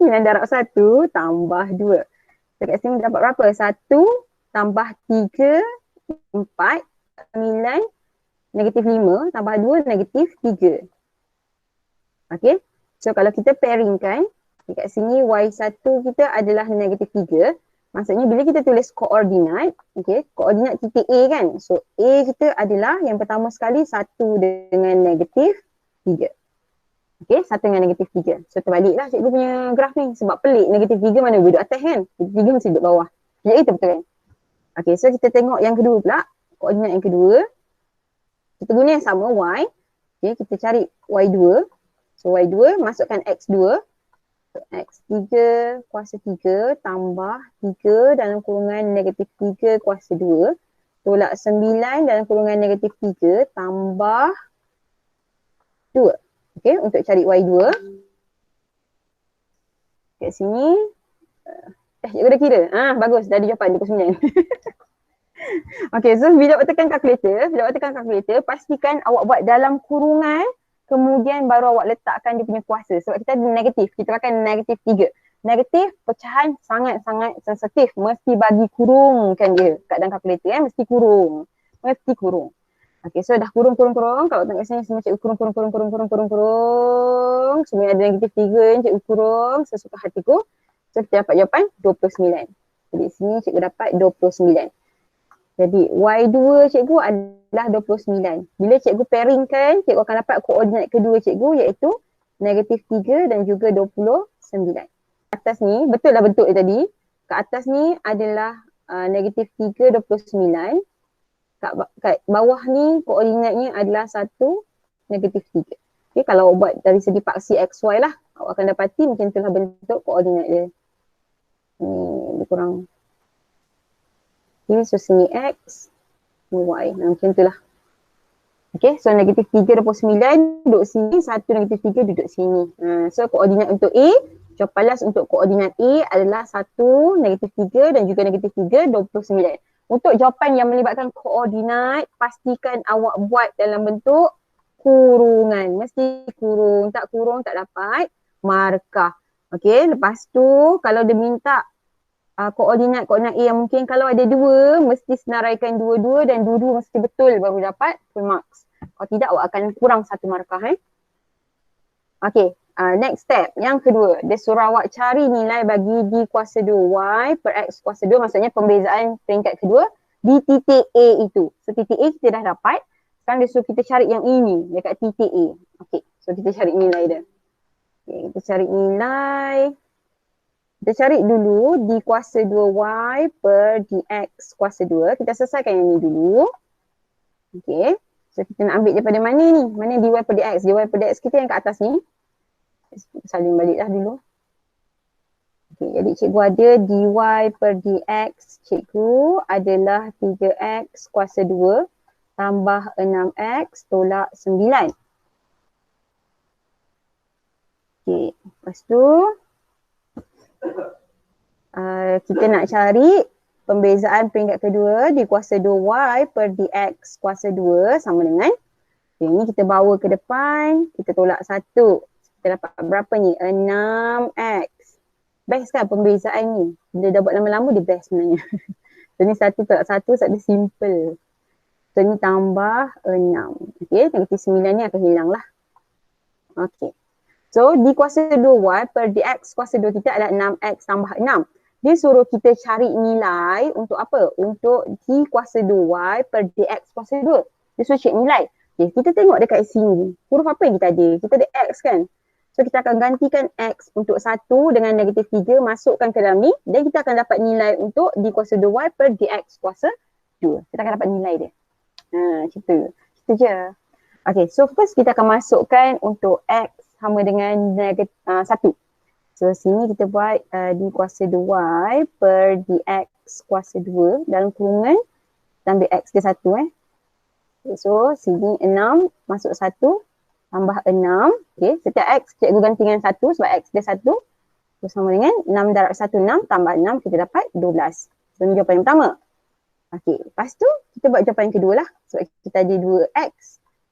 Speaker 1: 9 darab 1 tambah 2. So kat sini dapat berapa? 1 tambah 3, 4, 9, negatif 5 tambah 2, negatif 3. Okay, so kalau kita pairingkan, kat sini y1 kita adalah negatif 3. Maksudnya bila kita tulis koordinat, okay, koordinat titik A kan. So A kita adalah yang pertama sekali 1 dengan negatif 3. Okay, 1 dengan negatif 3. So terbaliklah cikgu punya graf ni. Sebab pelik, negatif 3 mana duduk atas kan. Negatif 3 mesti duduk bawah. Ya itu betul kan. Okay, so kita tengok yang kedua pula. Koordinat yang kedua. Kita guna yang sama y. Okay, kita cari y2. So y2 masukkan x2. X3 kuasa 3 tambah 3 dalam kurungan negatif 3 kuasa 2 tolak 9 dalam kurungan negatif 3 tambah 2. Okay, untuk cari y2. Kat sini. Cikgu dah kira. Bagus, dah ada jawapan 29. Okay, so bila awak tekan kalkulator, pastikan awak buat dalam kurungan. Kemudian baru awak letakkan dia punya kuasa. Sebab kita ada negatif. Kita akan negatif 3. Negatif pecahan sangat-sangat sensitif. Mesti bagi kurungkan dia kat dalam kalkulator. Mesti kurung. Okay, so dah kurung. Kalau tengok sini semua cikgu kurung. Semua ada negatif 3 cikgu kurung. Sesuka hatiku. So kita dapat jawapan 29. Jadi sini cikgu dapat 29. Jadi y2 cikgu adalah 29. Bila cikgu pairingkan, cikgu akan dapat koordinat kedua cikgu iaitu negatif 3 dan juga 29. Atas ni, betul lah bentuk dia tadi. Kat atas ni adalah negatif 3, 29. Kat bawah ni koordinatnya adalah 1, negatif 3. Okay, kalau buat dari segi paksi XY lah, awak akan dapati macam itulah bentuk koordinat dia. Ni lebih kurang. Okay, so sini X, ni Y. Macam itulah. Okay, so negatif 3, 29 duduk sini, 1 negatif 3 duduk sini. So koordinat untuk A, jawapan last untuk koordinat A adalah 1, negatif 3 dan juga negatif 3, 29. Untuk jawapan yang melibatkan koordinat, pastikan awak buat dalam bentuk kurungan. Mesti kurung, tak dapat markah. Okay, lepas tu kalau dia minta koordinat A yang mungkin kalau ada 2, mesti senaraikan 2-2 dan 2-2 mesti betul baru dapat full marks. Kalau tidak awak akan kurang 1 markah. Okay, next step. Yang kedua, dia suruh awak cari nilai bagi D kuasa 2 Y per X kuasa 2. Maksudnya pembezaan peringkat kedua di titik A itu. So titik A kita dah dapat. Sekarang dia suruh kita cari yang ini dekat titik A. Okay, so kita cari nilai dia. Okay, kita cari nilai. Kita cari dulu D kuasa 2Y per DX kuasa 2. Kita selesaikan yang ni dulu. Okay. So kita nak ambil daripada mana ni? Mana DY per DX? DY per DX kita yang kat atas ni. Salin baliklah dulu. Okay, jadi cikgu ada DY per DX cikgu adalah 3X kuasa 2 tambah 6X tolak 9. Okay, lepas tu kita nak cari pembezaan peringkat kedua di kuasa 2y per dx kuasa 2 sama dengan ini kita bawa ke depan, kita tolak 1. Kita dapat berapa ni? 6x. Best kan pembezaan ni? Bila dah buat lama-lama dia best sebenarnya. So ni 1 tolak 1 sebab dia simple. So ni tambah 6. Okay, negatif 9 ni akan hilang lah. Okay. So, D kuasa 2Y per DX kuasa 2 kita adalah 6X tambah 6. Dia suruh kita cari nilai untuk apa? Untuk D kuasa 2Y per DX kuasa 2. Dia suruh cek nilai. Okay, kita tengok dekat sini. Huruf apa yang kita ada? Kita ada X kan? So, kita akan gantikan X untuk 1 dengan negatif 3, masukkan ke dalam ni. Dan kita akan dapat nilai untuk D kuasa 2Y per DX kuasa 2. Kita akan dapat nilai dia. Macam tu. Itu je. Okay, so first kita akan masukkan untuk X sama dengan negatif 1. So sini kita buat D kuasa 2Y per DX kuasa 2 dalam kurungan. Kita ambil X dia 1 Okay, so sini 6 masuk 1 tambah 6. Okay, setiap X cikgu ganti dengan 1 sebab X dia 1. So sama dengan 6 darab 1, 6 tambah 6 kita dapat 12. So ni jawapan yang pertama. Okay, lepas tu kita buat jawapan yang kedua lah. Sebab kita ada 2X.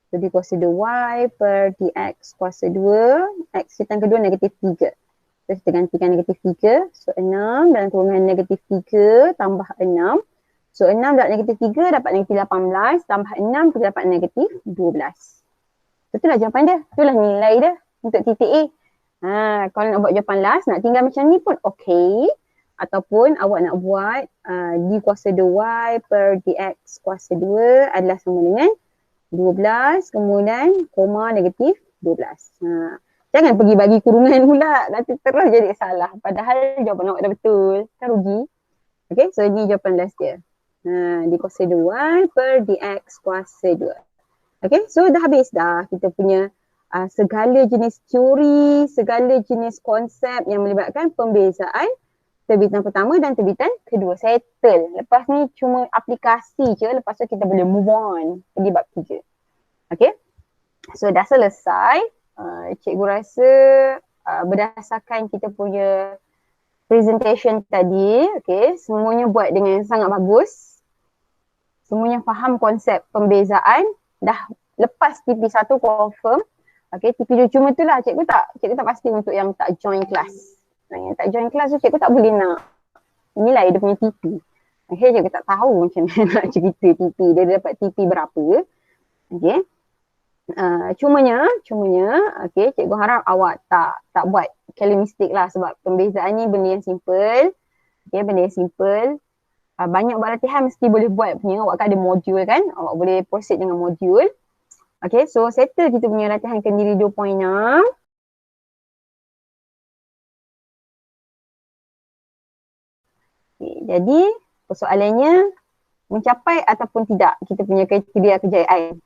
Speaker 1: Jadi kuasa 2Y per dx kuasa 2. X kita yang kedua negatif 3. So kita gantikan negatif 3. So 6 dalam kurungan negatif 3 tambah 6. So 6 dapat negatif 3 dapat negatif 18 tambah 6 kita dapat negatif 12. Itulah jawapan dia. Itulah nilai dia untuk titik A. Kalau nak buat jawapan last nak tinggal macam ni pun okey. Ataupun awak nak buat d kuasa 2y per dx kuasa 2 adalah sama dengan 12 kemudian koma negatif 12. Jangan pergi bagi kurungan pula. Nanti terus jadi salah. Padahal jawapan awak dah betul. Kan rugi. Okay, so ini jawapan last dia. D kuasa 2y per dx kuasa 2. Okay, so dah habis dah kita punya segala jenis teori, segala jenis konsep yang melibatkan pembezaan terbitan pertama dan terbitan kedua. Settle. Lepas ni cuma aplikasi je. Lepas tu kita boleh move on pergi bab 3. Okay. So dah selesai. Cikgu rasa berdasarkan kita punya presentation tadi. Okay. Semuanya buat dengan sangat bagus. Semuanya faham konsep pembezaan. Dah lepas TP1 confirm. Okay. TP2 cuma tu lah cikgu tak pasti untuk yang tak join kelas. Yang tak join kelas tu cikgu tak boleh nak nilai dia punya TP. Okay, cikgu tak tahu macam mana nak cerita TP. Dia dapat TP berapa. Okay. Cumanya, okay, cikgu harap awak tak buat kali mistake lah sebab pembezaan ni benda yang simple. Okay, benda yang simple. Banyak buat latihan mesti boleh buat punya. Awak kan ada modul kan. Awak boleh proceed dengan modul. Okay, so settle kita punya latihan kendiri 2.6. Okay, jadi persoalannya mencapai ataupun tidak kita punya kriteria kejayaan.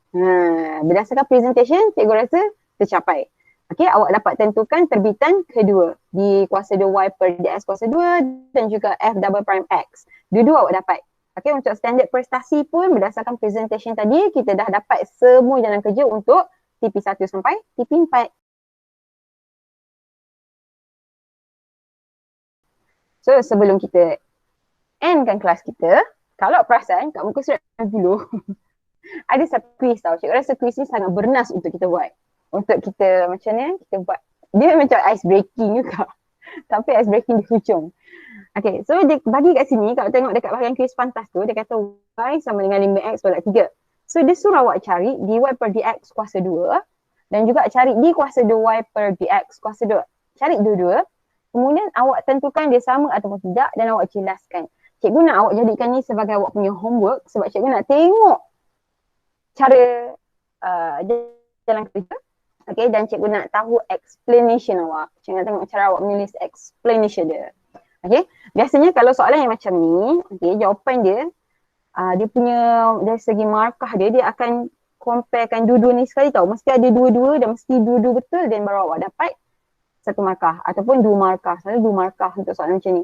Speaker 1: Berdasarkan presentation cikgu rasa tercapai. Okay, awak dapat tentukan terbitan kedua di kuasa 2y per dx kuasa 2 dan juga f double prime x. Dua-dua awak dapat. Okay, untuk standard prestasi pun berdasarkan presentation tadi kita dah dapat semua jalan kerja untuk TP1 sampai TP4. So sebelum kita endkan kelas kita, kalau perasan kat muka surat 60 ada satu quiz tau. Cikgu rasa quiz ni sangat bernas untuk kita buat. Untuk kita macam ni, kita buat. Dia macam ice breaking juga. Tapi ice breaking di hujung. Okay, so dia bagi kat sini, kalau tengok dekat bahagian quiz pantas tu, dia kata y sama dengan 5x tolak 3. So dia suruh awak cari dy per dx kuasa 2 dan juga cari d kuasa 2y per dx kuasa 2. Cari dua-dua. Kemudian awak tentukan dia sama ataupun tidak dan awak jelaskan. Cikgu nak awak jadikan ni sebagai awak punya homework sebab cikgu nak tengok cara jalan kerja. Okay, dan cikgu nak tahu explanation awak. Cikgu nak tengok cara awak menulis explanation dia. Okay, biasanya kalau soalan yang macam ni, okay, jawapan dia, dia punya dari segi markah dia akan comparekan dua-dua ni sekali tau. Mesti ada dua-dua dan mesti dua-dua betul dan baru awak dapat satu markah ataupun 2 markah. Selalu 2 markah untuk soalan macam ni.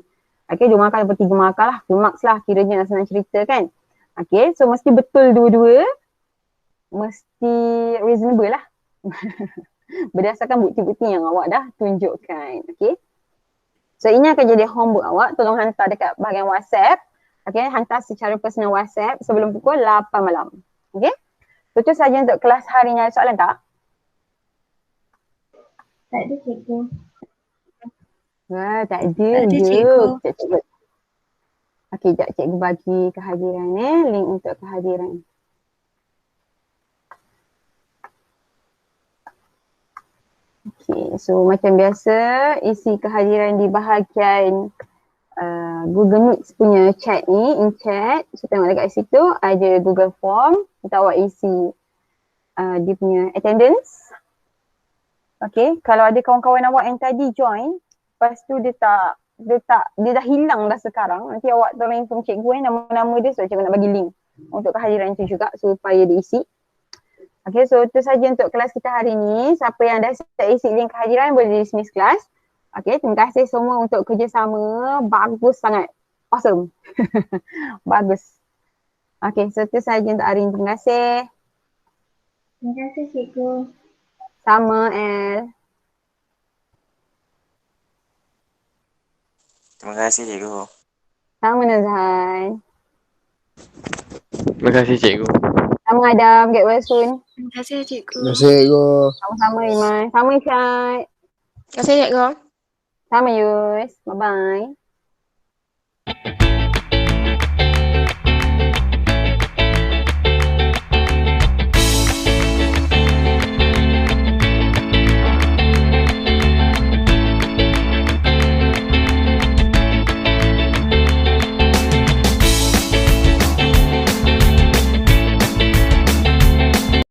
Speaker 1: Okay, 2 markah ataupun 3 markah lah. 2 marks lah kiranya senang cerita kan. Okay, so mesti betul dua-dua. Mesti reasonable lah. Berdasarkan bukti-bukti yang awak dah tunjukkan. Okay. So ini akan jadi homework awak. Tolong hantar dekat bahagian WhatsApp. Okay, hantar secara personal WhatsApp sebelum pukul 8 malam. Okay. So itu sahaja untuk kelas hari ni. Ada soalan tak?
Speaker 9: Tak ada cikgu.
Speaker 1: Wah, tak ada
Speaker 4: je.
Speaker 1: Cikgu. Okay, sekejap cikgu bagi kehadiran link untuk kehadiran. Okay, so macam biasa isi kehadiran di bahagian Google Meet punya chat ni, in chat. So tengok dekat situ ada Google Form. Kita awak isi dia punya attendance. Okay, kalau ada kawan-kawan awak yang tadi join, lepas tu dia dah hilang dah sekarang. Nanti awak tolong inform cikgu nama-nama dia, so cikgu nak bagi link untuk kehadiran tu juga supaya diisi. Okay, so itu saja untuk kelas kita hari ni. Siapa yang dah isi link kehadiran boleh dismiss kelas. Okay, terima kasih semua untuk kerjasama. Bagus sangat. Awesome. Bagus. Okay, so itu saja untuk hari ini. Terima kasih.
Speaker 9: Terima kasih cikgu.
Speaker 1: Sama El.
Speaker 6: Terima kasih cikgu.
Speaker 1: Sama Nazhan.
Speaker 8: Terima kasih cikgu.
Speaker 1: Sama Adam, get well soon.
Speaker 4: Terima kasih cikgu.
Speaker 3: Terima kasih cikgu.
Speaker 1: Sama-sama Iman. Sama Isyad.
Speaker 2: Terima kasih cikgu.
Speaker 1: Sama Yus. Bye-bye.